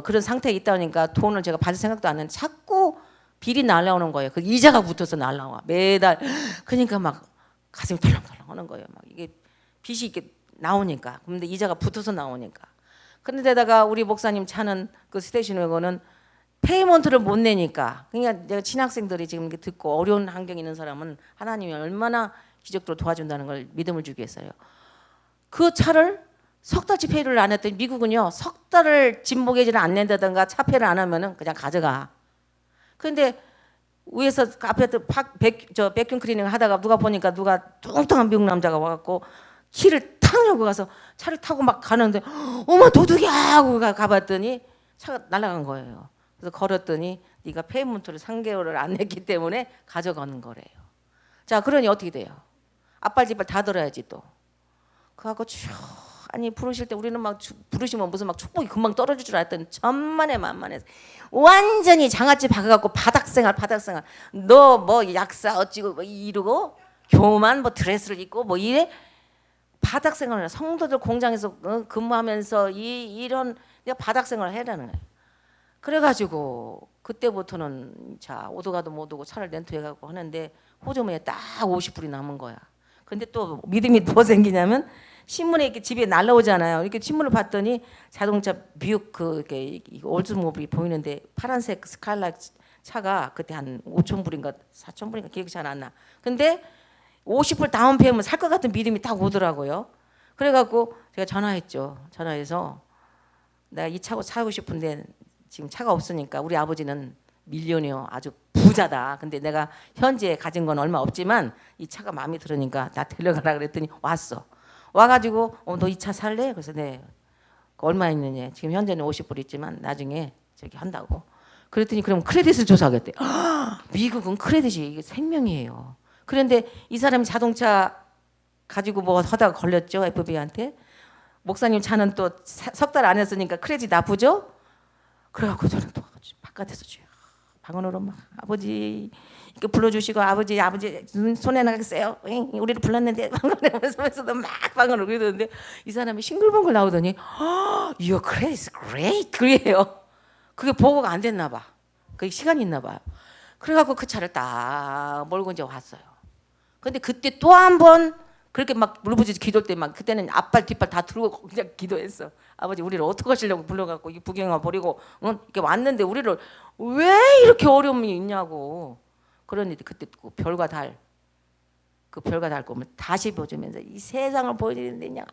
그런 상태에 있다니까 돈을 제가 받을 생각도 안 했는데 자꾸 비리 날라오는 거예요. 그 이자가 붙어서 날라와 매달. 그러니까 막 가슴이 털렁털렁 하는 거예요. 막 이게 빚이 이렇게 나오니까. 근데 이자가 붙어서 나오니까. 그런데다가 우리 목사님 차는 그 스테이션 외고는 페이먼트를 못 내니까. 그러니까 내가 신학생들이 지금 이렇게 듣고 어려운 환경에 있는 사람은 하나님이 얼마나 기적으로 도와준다는 걸 믿음을 주겠어요. 그 차를 석 달치 페이를 안 했더니 미국은요 석 달을 진목해지를 안 낸다든가 차 페이를 안 하면은 그냥 가져가. 그런데 위에서 앞에 백균 클리닝 하다가 누가 보니까 누가 뚱뚱한 미국 남자가 와갖고 키를 탁 열고 가서 차를 타고 막 가는데 어머 도둑이야 하고 가봤더니 차가 날아간 거예요. 그래서 걸었더니 네가 페이먼트를 3개월을 안 냈기 때문에 가져가는 거래요. 자 그러니 어떻게 돼요? 앞발 뒷발 다 들어야지 또. 그하고 쭉 아니 부르실 때 우리는 막 부르시면 무슨 막 축복이 금방 떨어질 줄 알았더니 천만에 만만해서 완전히 장아찌 박아갖고 바닥생활 너 뭐 약사 어찌고 뭐 이러고 교만 뭐 드레스를 입고 뭐 이래 바닥생활을 성도들 공장에서 근무하면서 이런 내가 바닥생활을 해라는 거예요. 그래가지고 그때부터는 자 오도 가도 못 오고 차를 렌트해갖고 하는데 호주머니에 딱 50불이 남은 거야. 근데 또 믿음이 뭐 생기냐면 신문에 이렇게 집에 날라오잖아요. 이렇게 신문을 봤더니 자동차 뷰 이렇게 올드모빌이 보이는데 파란색 스칼라이트 차가 그때 한 5,000불인가 4,000불인가 기억이 잘 안 나. 근데 50불 다운 페이면 살 것 같은 믿음이 딱 오더라고요. 그래갖고 제가 전화했죠. 전화해서 내가 이 차 사고 싶은데 지금 차가 없으니까 우리 아버지는 밀리언이요. 아주 부자다. 근데 내가 현재 가진 건 얼마 없지만 이 차가 마음에 들으니까 나 데려가라 그랬더니 왔어. 와가지고 너 이 차 살래? 그래서 네. 얼마 있느냐? 지금 현재는 50불 있지만 나중에 저기 한다고. 그랬더니 그럼 크레딧을 조사하겠대. 미국은 크레딧이 이게 생명이에요. 그런데 이 사람이 자동차 가지고 뭐 하다가 걸렸죠. FBI한테. 목사님 차는 또 석 달 안 했으니까 크레딧 나쁘죠? 그래갖고 저는 또 바깥에서 주여 방언으로 막 아버지 이렇게 불러주시고 아버지 손에 나겠어요. 우리를 불렀는데 방언하면서도 막 방언을 그러는데 이 사람이 싱글벙글 나오더니 Your grace great 그래요. 그게 보고가 안 됐나 봐. 그게 시간이 있나 봐요. 그래갖고 그 차를 딱 몰고 이제 왔어요. 근데 그때 또 한 번 그렇게 막 물부짖어 기도할 때 막 그때는 앞발 뒷발 다 들고 그냥 기도했어. 아버지 우리를 어떻게 하시려고 불러갖고 이 부경화 버리고 이렇게 왔는데 우리를 왜 이렇게 어려움이 있냐고. 그런데 그때 그 별과 달 꿈을 다시 보여주면서 이 세상을 보여주는데 그냥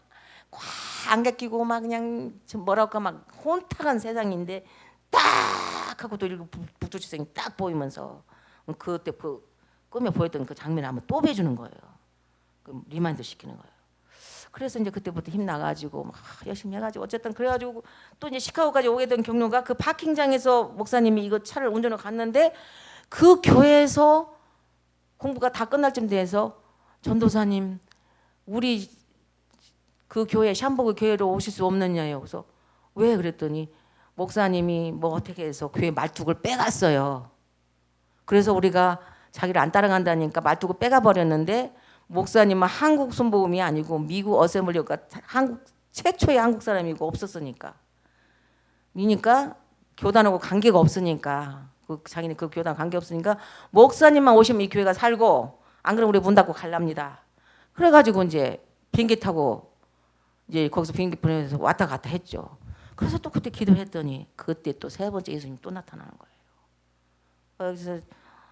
꽉 안개 끼고 막 그냥 뭐랄까 막 혼탁한 세상인데 딱 하고 또 이렇게 북두칠성이 딱 보이면서 그때 그 꿈에 보였던 그 장면을 한번 또 보여주는 거예요. 리마인드 시키는 거예요. 그래서 이제 그때부터 힘 나가지고 막 열심히 해가지고 어쨌든 그래가지고 또 이제 시카고까지 오게 된 경로가 그 파킹장에서 목사님이 이거 차를 운전을 갔는데 그 교회에서 공부가 다 끝날 쯤 돼서 전도사님 우리 그 교회 샴버그 교회로 오실 수 없느냐요. 그래서 왜 그랬더니 목사님이 뭐 어떻게 해서 교회 말뚝을 빼갔어요. 그래서 우리가 자기를 안 따라간다니까 말뚝을 빼가 버렸는데 목사님은 한국 순복음이 아니고 미국 어세블리가 한국 최초의 한국 사람이고 없었으니까 미니까 교단하고 관계가 없으니까 자기는 그 교단 관계 없으니까 목사님만 오시면 이 교회가 살고 안 그러면 우리 문 닫고 갈랍니다. 그래가지고 이제 비행기 타고 이제 거기서 비행기 보내서 왔다 갔다 했죠. 그래서 또 그때 기도했더니 그때 또 세 번째 예수님 또 나타나는 거예요. 그래서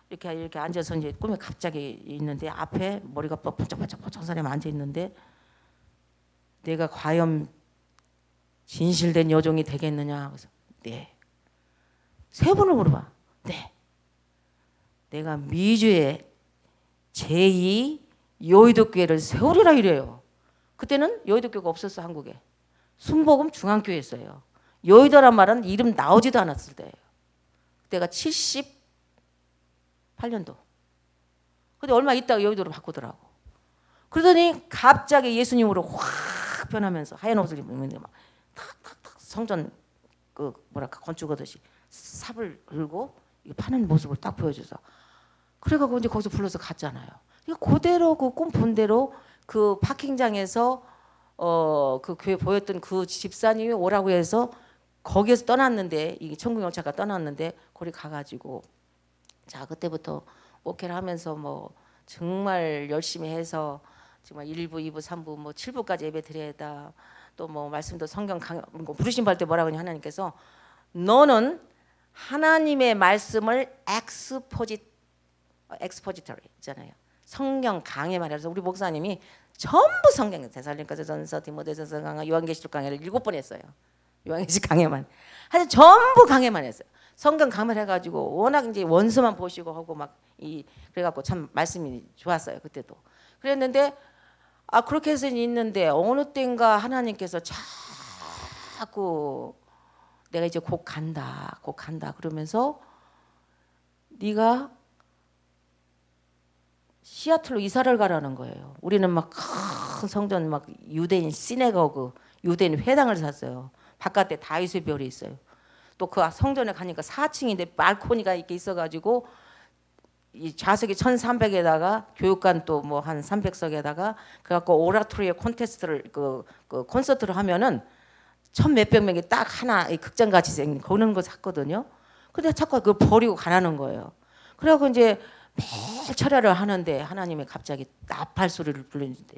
이렇게 앉아서 이제 꿈에 갑자기 있는데 앞에 머리가 번쩍번쩍 사람이 앉아 있는데 내가 과연 진실된 여종이 되겠느냐? 그래서 네. 세 번을 물어봐. 네. 내가 미주에 제2 여의도 교회를 세우리라 이래요. 그때는 여의도 교회가 없었어 한국에. 순복음 중앙교회였어요. 여의도란 말은 이름 나오지도 않았을 때예요. 그때가 78년도. 근데 얼마 있다가 여의도로 바꾸더라고. 그러더니 갑자기 예수님으로 확 변하면서 하얀 옷을 입는데 막 탁탁탁 성전 그 뭐랄까 건축하듯이 삽을 들고 파는 모습을 딱 보여줘서 그래가지고 이제 거기서 불러서 갔잖아요. 그대로 그 꿈 본 대로 그 파킹장에서 그 교회 보였던 그 집사님이 오라고 해서 거기에서 떠났는데 이게 천국영차가 떠났는데 거기 가가지고 자 그때부터 목회를 하면서 뭐 정말 열심히 해서 정말 1부, 2부, 3부 뭐 7부까지 예배 드려야 다 또 뭐 말씀도 성경 부르심 받을 때 뭐라고 하냐 하나님께서 너는 하나님의 말씀을 엑스포지터리 있잖아요. 성경 강해만 해서 우리 목사님이 전부 성경 데살로니가서 전서 디모데전서 강해 요한계시록 강해를 7번 했어요. 요한계시록 강해만 하여튼 전부 강해만 했어요. 성경 강해를 해가지고 워낙 이제 원수만 보시고 하고 막 그래갖고 참 말씀이 좋았어요 그때도. 그랬는데 그렇게 해서 있는데 어느 때인가 하나님께서 자꾸 내가 이제 곧 간다 그러면서 네가 시애틀로 이사를 가라는 거예요. 우리는 막 큰 성전 막 유대인 시내거그 유대인 회당을 샀어요. 바깥에 다윗의 별이 있어요. 또 그 성전에 가니까 4층인데 발코니가 이렇게 있어가지고 이 좌석이 1,300에다가 교육관 또 뭐 한 300석에다가 그래갖고 오라토리의 콘테스트를 그 콘서트를 하면은 1,몇백 명이 딱 하나 극장 같이 생긴 그런 거 샀거든요. 근데 자꾸 그걸 버리고 가라는 거예요. 그래갖고 이제 매일 철야를 하는데 하나님이 갑자기 나팔 소리를 불리는데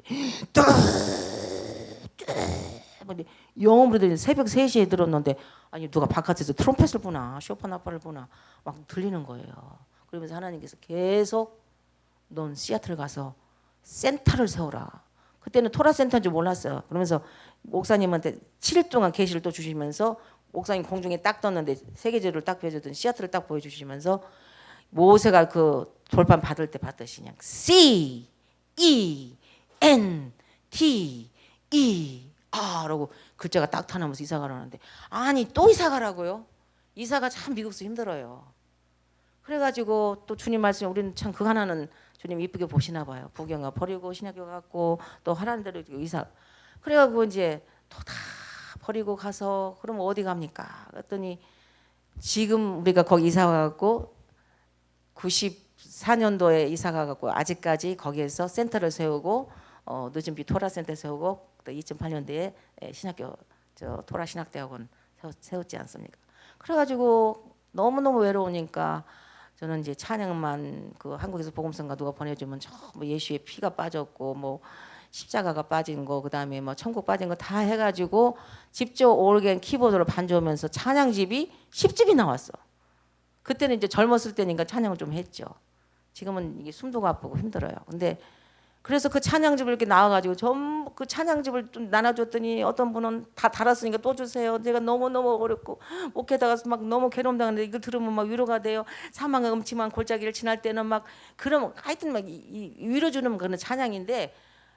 영음으로 들리는 새벽 3시에 들었는데 아니 누가 바깥에서 트럼펫을 부나 쇼파 나팔을 부나 막 들리는 거예요. 그러면서 하나님께서 계속 넌 시애틀 가서 센터를 세워라. 그때는 토라 센터인 줄 몰랐어요. 그러면서 목사님한테 7일 동안 계시를 또 주시면서 목사님 공중에 딱 떴는데 세계지를 딱 보여주던 시애틀을 딱 보여주시면서 모세가 그 돌판 받을 때 받듯이 그냥 C E N T E R라고 글자가 딱 타나면서 이사 가라는데 아니 또 이사 가라고요? 이사가 참 미국서 힘들어요. 그래가지고 또 주님 말씀에 우리는 참 그 하나는 주님 이쁘게 보시나 봐요. 부경아 버리고 신학교 갔고 또 하라는 대로 이사. 그래가지고 이제 또 다 버리고 가서 그럼 어디 갑니까? 그랬더니 지금 우리가 거기 이사 가고 94년도에 이사 가고 아직까지 거기에서 센터를 세우고 늦은비 토라 센터 세우고 또 2008년도에 신학교 토라 신학대학원 세웠지 않습니까? 그래가지고 너무너무 외로우니까 저는 이제 찬양만 그 한국에서 복음성가 누가 보내주면 뭐 예수의 피가 빠졌고 뭐 십자가가 빠진 거 그다음에 뭐 천국 빠진 거 다 해가지고 직접 오르겐 키보드로 반주하면서 찬양집이 10집이 나왔어. 그때는 이제 젊었을 때니까 찬양을 좀 했죠. 지금은 이게 숨도 아프고 힘들어요. 근데 그래서 그 찬양집을 이렇게 나와가지고 전부 그 찬양집을 좀 나눠줬더니 어떤 분은 다 달았으니까 또 주세요. 내가 너무너무 어렵고 목회다가 막 너무 괴로움당하는데 이거 들으면 막 위로가 돼요. 사망의 음침한 골짜기를 지날 때는 막 그럼 하여튼 막 위로주는 그런 찬양인데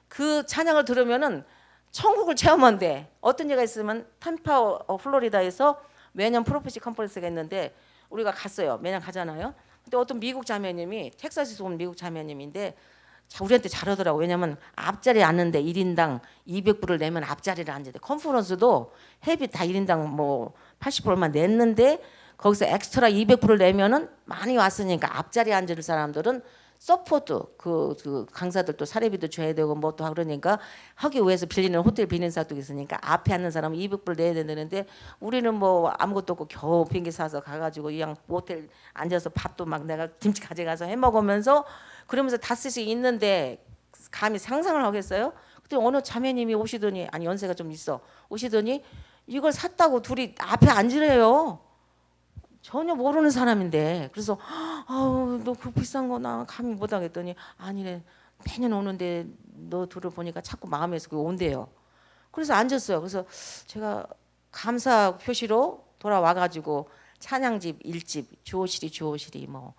그 찬양을 들으면은 천국을 체험한대. 어떤 예가 있으면 탐파 플로리다에서 매년 프로페시 컨퍼런스가 있는데 우리가 갔어요. 매년 가잖아요. 근데 어떤 미국 자매님이 텍사스에서 온 미국 자매님인데 우리한테 잘하더라고. 왜냐면 앞자리에 앉는데 1인당 200불을 내면 앞자리를 앉는데 컨퍼런스도 회비 다 1인당 뭐 80불만 냈는데 거기서 엑스트라 200불을 내면은 많이 왔으니까 앞자리에 앉을 사람들은 서포트 그 강사들도 사례비도 줘야 되고 뭐 또 그러니까 하기 위해서 빌리는 호텔 빌리는 사람도 있으니까 앞에 앉는 사람은 200불 내야 되는데 우리는 뭐 아무것도 없고 겨우 비행기 사서 가가지고 그냥 모텔 앉아서 밥도 막 내가 김치 가져가서 해 먹으면서 그러면서 다스시 있는데 감히 상상을 하겠어요? 그때 어느 자매님이 오시더니 아니 연세가 좀 있어 오시더니 이걸 샀다고 둘이 앞에 앉으래요. 전혀 모르는 사람인데 그래서 아우 너 그 비싼 거 나 감히 못 하겠더니 아니래 매년 오는데 너 둘을 보니까 자꾸 마음에서 그 온대요. 그래서 앉았어요. 그래서 제가 감사 표시로 돌아와가지고 찬양집 1집 주오시리 뭐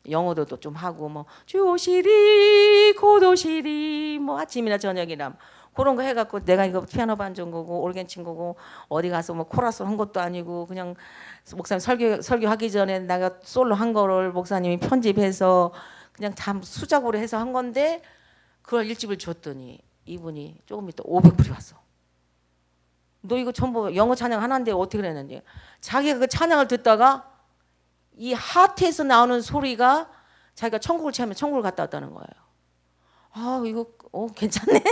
영어도 좀 하고 뭐 주오시리 고도시리 뭐 아침이나 저녁이나 그런 거 해갖고 내가 이거 피아노 반주인 거고 오르겐 친 거고 어디 가서 뭐 코러스 한 것도 아니고 그냥 목사님 설교하기 전에 내가 솔로 한 거를 목사님이 편집해서 그냥 참 수작으로 해서 한 건데 그걸 1집을 줬더니 이분이 조금 있다 500불이 왔어. 너 이거 전부 영어 찬양 하나인데 어떻게 그랬는지 자기가 그 찬양을 듣다가 이 하트에서 나오는 소리가 자기가 천국을 체험해 천국을 갔다 왔다는 거예요. 아 이거 괜찮네.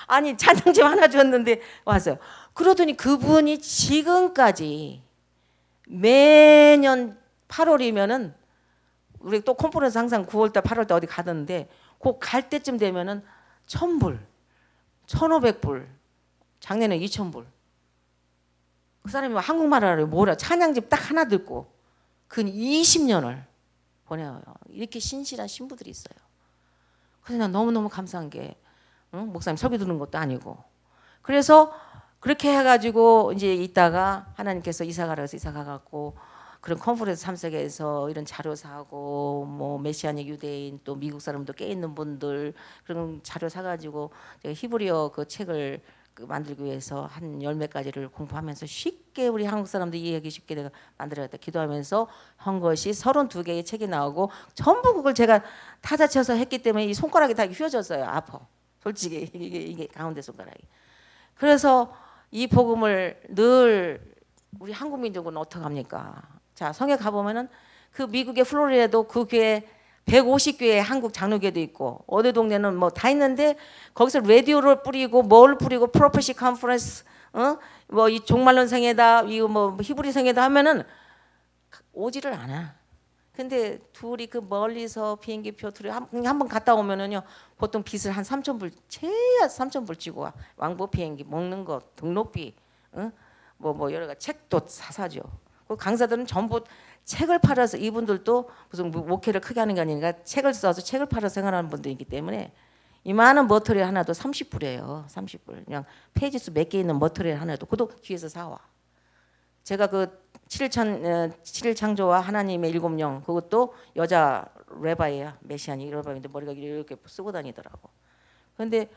아니 찬양집 하나 줬는데 왔어요. 그러더니 그분이 지금까지 매년 8월이면은 우리 또 컨퍼런스 항상 9월달 8월달 어디 가던데 그 갈 때쯤 되면은 1,000불 1,500불 작년에 2,000불 그 사람이 한국말 알아요. 뭐라 찬양집 딱 하나 듣고 근 20년을 보내요. 이렇게 신실한 신부들이 있어요. 그래서 난 너무너무 감사한 게 목사님 설교 듣는 것도 아니고 그래서 그렇게 해가지고 이제 있다가 하나님께서 이사 가라 해서 이사 가갖고 그런 컨퍼런스 참석해서 이런 자료 사고 뭐 메시아닉 유대인 또 미국 사람도 꽤 있는 분들 그런 자료 사가지고 제가 히브리어 그 책을 만들기 위해서 한 10몇 가지를 공부하면서 쉽게 우리 한국 사람들 이해하기 쉽게 내가 만들어야겠다 기도하면서 한 것이 32개의 책이 나오고 전부 그걸 제가 타자쳐서 했기 때문에 이 손가락이 다 휘어졌어요. 아파. 솔직히 이게 가운데 손가락이. 그래서 이 복음을 늘 우리 한국 민족은 어떻게 합니까? 자, 성에 가보면은 그 미국의 플로리다도 그 교회 150교회 한국 장로교회도 있고 어느 동네는 뭐 다 있는데 거기서 라디오를 뿌리고 뭘 뿌리고 프로페시 컨퍼런스 뭐 이 종말론 생애다 이거 뭐 히브리 생애다 하면은 오지를 않아. 근데 둘이 그 멀리서 비행기표 둘이 한번 갔다 오면은요 보통 빚을 한 3,000불 최하 3,000불 지고 와. 왕복 비행기 먹는 거 등록비 뭐 여러 가지 책도 사죠. 그 강사들은 전부 책을 팔아서 이분들도 무슨 목회를 크게 하는 게 아니라 책을 써서 책을 팔아서 생활하는 분들이기 때문에 이 많은 머터리얼 하나도 30불이에요. 30불. 그냥 페이지 수 몇 개 있는 머터리얼 하나도 그것도 뒤에서 사와. 제가 그 7일 창조와 하나님의 7영 그것도 여자 레바이야. 메시아니 레바이인데 머리가 이렇게 쓰고 다니더라고. 그런데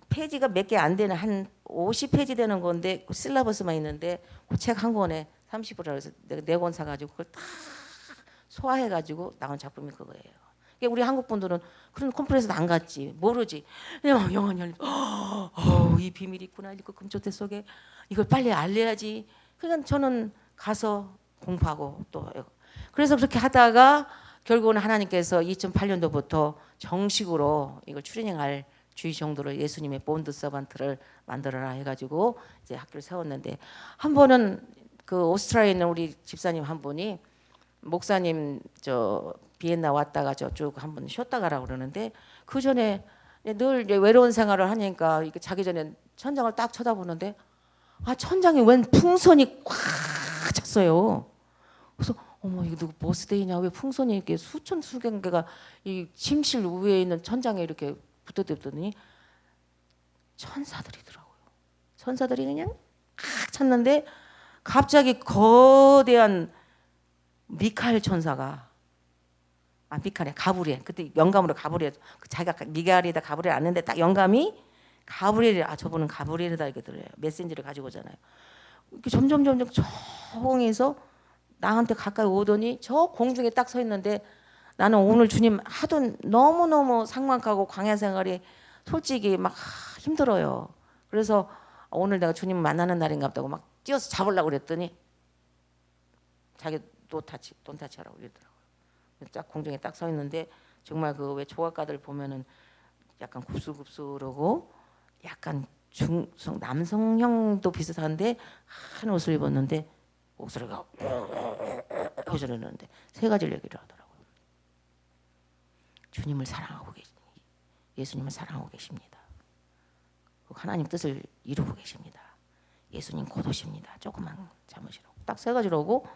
페이지가 몇 개 안 되는 한 50페이지 되는 건데 그 실라버스만 있는데 그 책 한 권에 30불이라 해서 내가 4권 사가지고 그걸 다 소화해가지고 나온 작품이 그거예요. 그러니까 우리 한국 분들은 그런 콘퍼런스도 안 갔지 모르지. 그냥 영원히 이 비밀이 있구나 그 금초대 속에 이걸 빨리 알려야지. 그러니까 저는 가서 공부하고 또 그래서 그렇게 하다가 결국은 하나님께서 2008년도부터 정식으로 이걸 추리닝할 주의 정도로 예수님의 본드 서반트를 만들어라 해가지고 이제 학교를 세웠는데 한 번은 그 오스트리아에 있는 우리 집사님 한 분이 목사님 저 비엔나 왔다가 저쪽 한번 쉬었다 가라고 그러는데 그 전에 늘 이제 외로운 생활을 하니까 이게 자기 전에 천장을 딱 쳐다보는데 천장에 웬 풍선이 꽉 찼어요. 그래서 어머 이거 누구 버스데이냐 왜 풍선이 이렇게 수천 수백 개가 이 침실 위에 있는 천장에 이렇게 붙어있더니 천사들이더라고요. 천사들이 그냥 꽉 찼는데 갑자기 거대한 미카엘 천사가 미카엘 가브리엘 그때 영감으로 가브리엘 자기가 미카엘이다 가브리엘 아는데 딱 영감이 가브리엘 저분은 가브리엘이다 이렇게 들어요. 메신저를 가지고 오잖아요. 이렇게 점점 조용해서 나한테 가까이 오더니 저 공중에 딱 서 있는데 나는 오늘 주님 하도 너무너무 상막하고 광야 생활이 솔직히 막 힘들어요. 그래서 오늘 내가 주님 만나는 날인가 보다고 막 뛰어서 잡으려고 그랬더니 자기 돈 타치하라고 그러더라고요. 딱 공중에 딱 서 있는데 정말 그 왜 조각가들 보면은 약간 굽슬굽슬하고 약간 중성 남성형도 비슷한데 한 옷을 입었는데 목소리가 저러는데 세 가지를 얘기를 하더라고요. 주님을 사랑하고 예수님을 사랑하고 계십니다. 하나님 뜻을 이루고 계십니다. 예수님 곧 오십니다. 조금만 참으시라고 딱 세 가지로 오고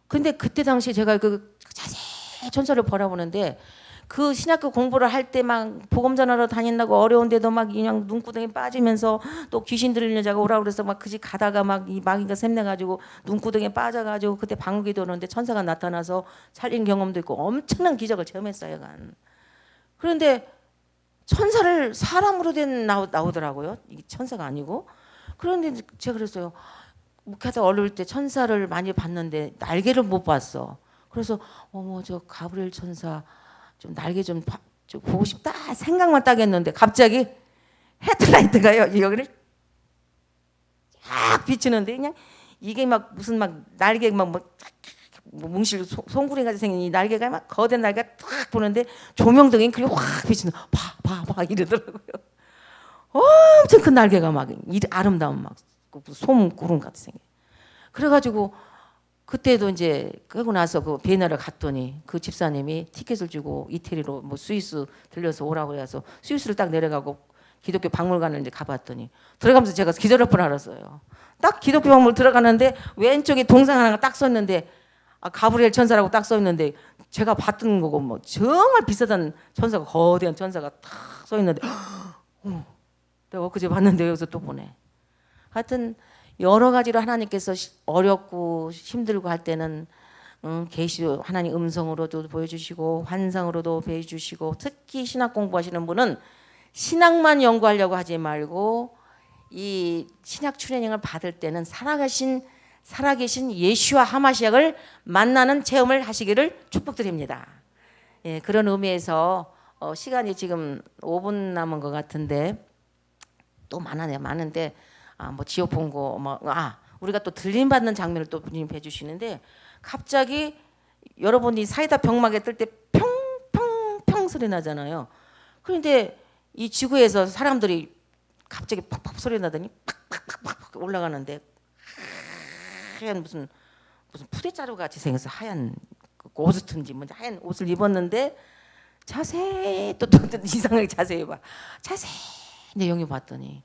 근데 그때 당시 제가 그 자세히 천사를 바라보는데 그 신학교 공부를 할 때 막 복음 전하러 다닌다고 어려운데도 막 그냥 눈구덩이 빠지면서 또 귀신 들리는 여자가 오라고 그래서 막 그 집 가다가 막 이 마귀가 샘내가지고 눈구덩이에 빠져가지고 그때 방귀도 오는데 천사가 나타나서 살린 경험도 있고 엄청난 기적을 체험했어요. 그런데 천사를 사람으로 된 나오더라고요. 이게 천사가 아니고. 그런데 제가 그랬어요. 목회하다 어려울 때 천사를 많이 봤는데 날개를 못 봤어. 그래서 어머 저 가브리엘 천사 좀 날개 좀 보고 싶다 생각만 딱 했는데 갑자기 헤드라이트가요 여기를 쫙 비치는데 그냥 이게 막 무슨 막 날개 막 뭉실 송구리 같이 생긴 이 날개가 막 거대 날개가 탁 보는데 조명등이 그냥 확 비치는 봐 이러더라고요. 엄청 큰 날개가 막 아름다운 막 솜구름 같이 생겨. 그래가지고 그때도 이제 끄고 나서 그 비엔나를 갔더니 그 집사님이 티켓을 주고 이태리로 뭐 스위스 들려서 오라고 해서 스위스를 딱 내려가고 기독교 박물관을 이제 가봤더니 들어가면서 제가 기절할 뻔 알았어요. 딱 기독교 박물 들어가는데 왼쪽에 동상 하나가 딱 썼는데 가브리엘 천사라고 딱 써있는데 제가 봤던 거고 뭐 정말 비슷한 천사가 거대한 천사가 딱 써있는데 내가 엊그제 봤는데 여기서 또 보네. 하여튼 여러 가지로 하나님께서 어렵고 힘들고 할 때는 계시 하나님 음성으로도 보여주시고 환상으로도 보여주시고 특히 신학 공부하시는 분은 신학만 연구하려고 하지 말고 이 신학 트레이닝을 받을 때는 살아계신 예수와 하마시약을 만나는 체험을 하시기를 축복드립니다. 예, 그런 의미에서 시간이 지금 5분 남은 것 같은데 또 많은데 뭐 지옥 본거 우리가 또 들림 받는 장면을 또 주님 해주시는데 갑자기 여러분이 사이다 병막에 뜰 때 평평평 소리 나잖아요. 그런데 이 지구에서 사람들이 갑자기 팍팍 소리 나더니 팍팍팍 올라가는데 하얀 무슨 푸대자루 같이 생겨서 하얀 옷은지 뭔지 하얀 옷을 입었는데 자세히 또 이상하게 자세히 봐. 자세히 내용이 봤더니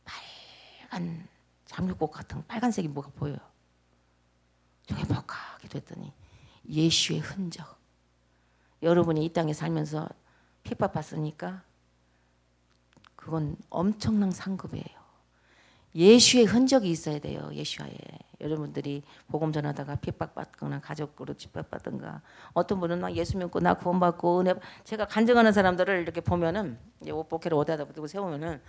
빨간 장미꽃 같은 빨간색이 뭐가 보여요. 저게 뭐가 하게 됐더니 예수의 흔적. 여러분이 이 땅에 살면서 핍박받으니까 그건 엄청난 상급이에요. 예수의 흔적이 있어야 돼요. 예수와에. 여러분들이 복음 전하다가 핍박받거나 가족으로 핍박받든가 어떤 분은 막 예수 믿고 나 구원받고 은혜 제가 간증하는 사람들을 이렇게 보면은 목회를 오다다 보고 세우면은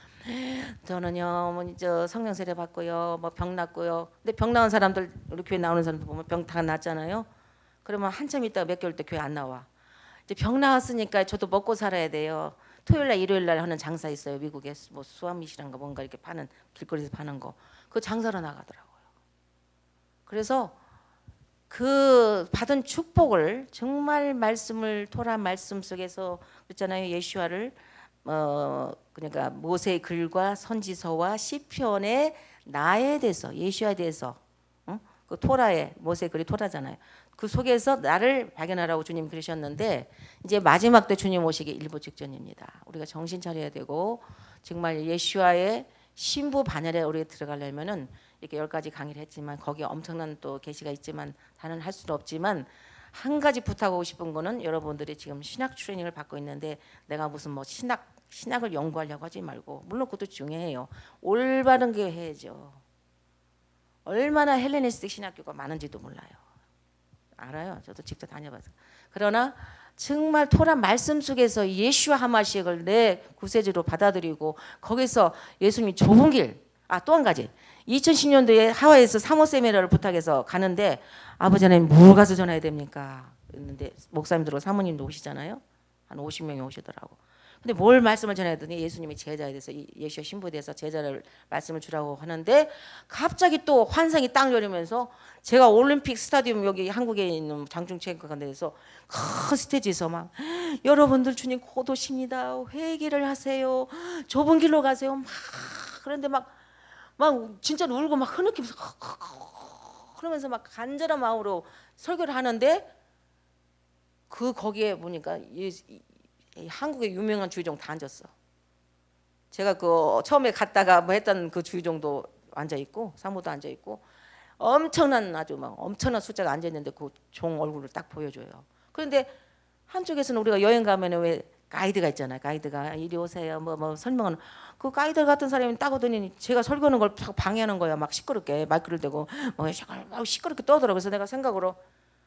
저는요 뭐 성령 세례 받고요 뭐 병 났고요. 근데 병 나은 사람들 우리 교회 나오는 사람들 보면 병 다 났잖아요. 그러면 한참 있다가 몇 개월 때 교회 안 나와. 이제 병 나왔으니까 저도 먹고 살아야 돼요. 토요일날 일요일날 하는 장사 있어요. 미국에 뭐 수암밋이란가 뭔가 이렇게 파는 길거리에서 파는 거. 그 장사로 나가더라고요. 그래서 그 받은 축복을 정말 말씀을 토라 말씀 속에서 그랬잖아요. 예수와를 그러니까 모세의 글과 선지서와 시편의 나에 대해서 예수와에 대해서 그 토라에 모세의 글이 토라잖아요. 그 속에서 나를 발견하라고 주님 그러셨는데 이제 마지막 때 주님 오시기 일부 직전입니다. 우리가 정신 차려야 되고 정말 예수와의 신부 반열에 우리가 들어가려면은 이렇게 10가지 강의를 했지만 거기에 엄청난 또 계시가 있지만 다는 할 수는 없지만 한 가지 부탁하고 싶은 거는 여러분들이 지금 신학 트레이닝을 받고 있는데 내가 무슨 뭐 신학을 연구하려고 하지 말고 물론 그것도 중요해요. 올바른 게 해야죠. 얼마나 헬레니스틱 신학교가 많은지도 몰라요. 알아요. 저도 직접 다녀봐서. 그러나 정말 토라 말씀 속에서 예수와 하마시액을 내 구세주로 받아들이고 거기서 예수님이 좁은 길. 또 한 가지. 2010년도에 하와이에서 사모 세미나를 부탁해서 가는데 아버지 하나님 뭘 가서 전해야 됩니까? 그랬는데 목사님들하고 사모님도 오시잖아요. 한 50명이 오시더라고. 근데 뭘 말씀을 전했더니 예수님이 제자에 대해서 예수의 신부에 대해서 제자를 말씀을 주라고 하는데 갑자기 또 환상이 딱 열리면서 제가 올림픽 스타디움 여기 한국에 있는 장충체육관에서 큰 스테이지에서 막 여러분들 주님 곧 오십니다. 회개를 하세요. 좁은 길로 가세요. 막 그런데 막 진짜로 울고 막 흐느끼면서 그러면서 막 간절한 마음으로 설교를 하는데 거기에 보니까 한국의 유명한 주의종 다 앉았어. 제가 그 처음에 갔다가 뭐 했던 그 주의종도 앉아 있고 사모도 앉아 있고 아주 막 엄청난 숫자가 앉아 있는데 그 종 얼굴을 딱 보여줘요. 그런데 한쪽에서는 우리가 여행 가면은 왜 가이드가 있잖아요. 가이드가 이리 오세요. 뭐 설명하는 그 가이드 같은 사람이 딱 오더니 제가 설교하는 걸 방해하는 거야. 막 시끄럽게 마이크를 대고 막 시끄럽게 떠들어. 그래서 내가 생각으로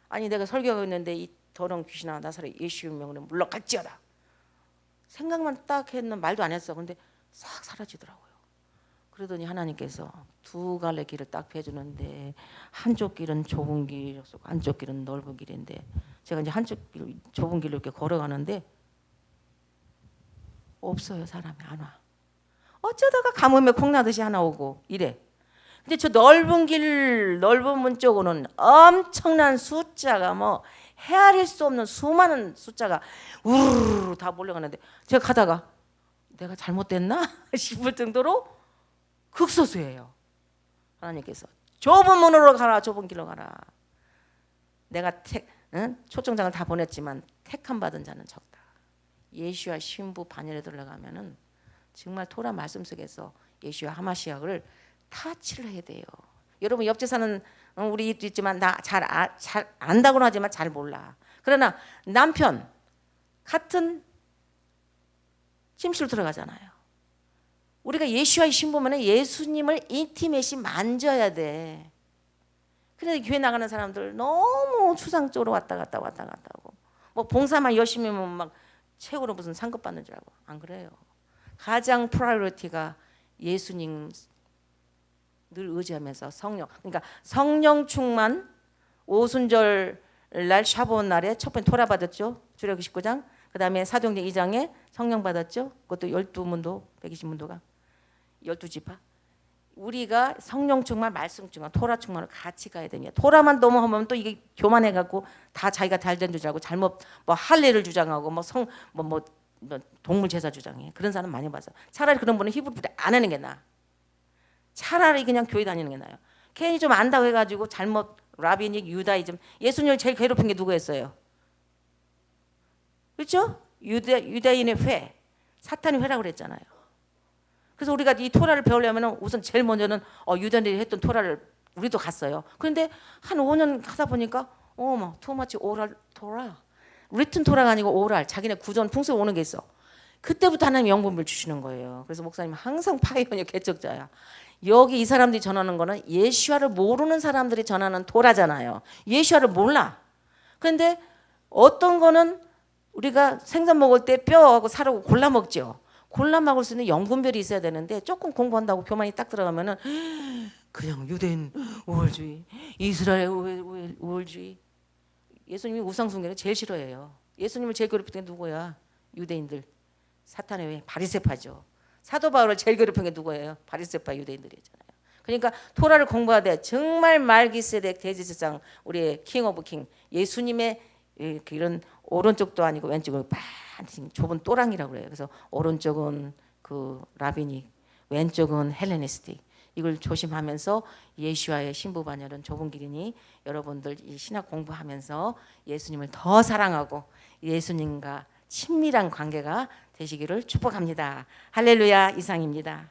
아니 내가 설교하고 있는데 이 더러운 귀신아 나사렛 예수의 명으로 물러갈지어다. 생각만 딱 했는 말도 안 했어. 근데 싹 사라지더라고요. 그러더니 하나님께서 두 갈래 길을 딱 펴주는데 한쪽 길은 좁은 길이었고 한쪽 길은 넓은 길인데 제가 이제 한쪽 길 좁은 길로 이렇게 걸어가는데 없어요. 사람이 안 와. 어쩌다가 가뭄에 콩나듯이 하나 오고 이래. 근데 저 넓은 문 쪽으로는 엄청난 숫자가 뭐 헤아릴 수 없는 수많은 숫자가 우르르 다 몰려가는데 제가 가다가 내가 잘못됐나 싶을 정도로 극소수예요. 하나님께서 좁은 문으로 가라. 좁은 길로 가라. 내가 초청장을 다 보냈지만 택함 받은 자는 적다. 예수와 신부 반열에 들어가면은 정말 토라 말씀 속에서 예수와 하마시약을 타치를 해야 돼요. 여러분 옆집 사는 우리 입도 있지만 나 잘 안다고는 하지만 잘 몰라. 그러나 남편 같은 침실 들어가잖아요. 우리가 예수와의 신부면 예수님을 인티메시 만져야 돼. 그래서 교회 나가는 사람들 너무 추상적으로 왔다 갔다 하고 뭐 봉사만 열심히 하면 막 최고로 무슨 상급 받는 줄 알고 안 그래요. 가장 프라이어리티가 예수님 늘 의지하면서 성령. 그러니까 성령 충만 오순절 날 샤보온 날에 첫 번째 토라 받았죠. 출애굽기 19장. 그다음에 사도행전 2장에 성령 받았죠. 그것도 12문도 120문도가 12지파. 우리가 성령 충만, 말씀 충만, 토라 충만을 같이 가야 됩니다. 토라만 너무 하면 또 이게 교만해 갖고 다 자기가 잘된 줄 알고 잘못 뭐 할례를 주장하고 뭐 동물 제사 주장해. 그런 사람 많이 봐서 차라리 그런 분은 히브리 부대 안 하는 게 나아. 차라리 그냥 교회 다니는 게 나아요. 괜히 좀 안다고 해가지고 잘못 라비닉 유다이즘 예수님을 제일 괴롭힌 게 누구였어요? 그렇죠? 유대인의 회, 사탄의 회라고 그랬잖아요. 그래서 우리가 이 토라를 배우려면 우선 제일 먼저는 유대인들이 했던 토라를 우리도 갔어요. 그런데 한 5년 가다 보니까 어머 투마치 오랄 토라, 리튼 토라가 아니고 오랄, 자기네 구전 풍습 오는 게 있어. 그때부터 하나님 영분을 주시는 거예요. 그래서 목사님 항상 파이오니어 개척자야. 여기 이 사람들이 전하는 거는 예수와를 모르는 사람들이 전하는 토라잖아요. 예수와를 몰라. 그런데 어떤 거는 우리가 생선 먹을 때 뼈하고 살하고 골라 먹죠. 골라 먹을 수 있는 영분별이 있어야 되는데 조금 공부한다고 교만이 딱 들어가면은 그냥 유대인 우월주의, 이스라엘 우월주의. 예수님이 우상숭배를 제일 싫어해요. 예수님을 제일 괴롭힌 게 누구야? 유대인들. 사탄의 왜? 바리새파죠. 사도 바울을 제일 괴롭힌 게 누구예요? 바리새파 유대인들이잖아요. 그러니까 토라를 공부하되 정말 말기세덱 대제사장 우리의 킹 오브 킹 예수님의 이런 오른쪽도 아니고 왼쪽은 좁은 또랑이라고 그래요. 그래서 오른쪽은 그 라비닉, 왼쪽은 헬레니스틱. 이걸 조심하면서 예수와의 신부 반열은 좁은 길이니 여러분들 이 신학 공부하면서 예수님을 더 사랑하고 예수님과 친밀한 관계가 되시기를 축복합니다. 할렐루야. 이상입니다.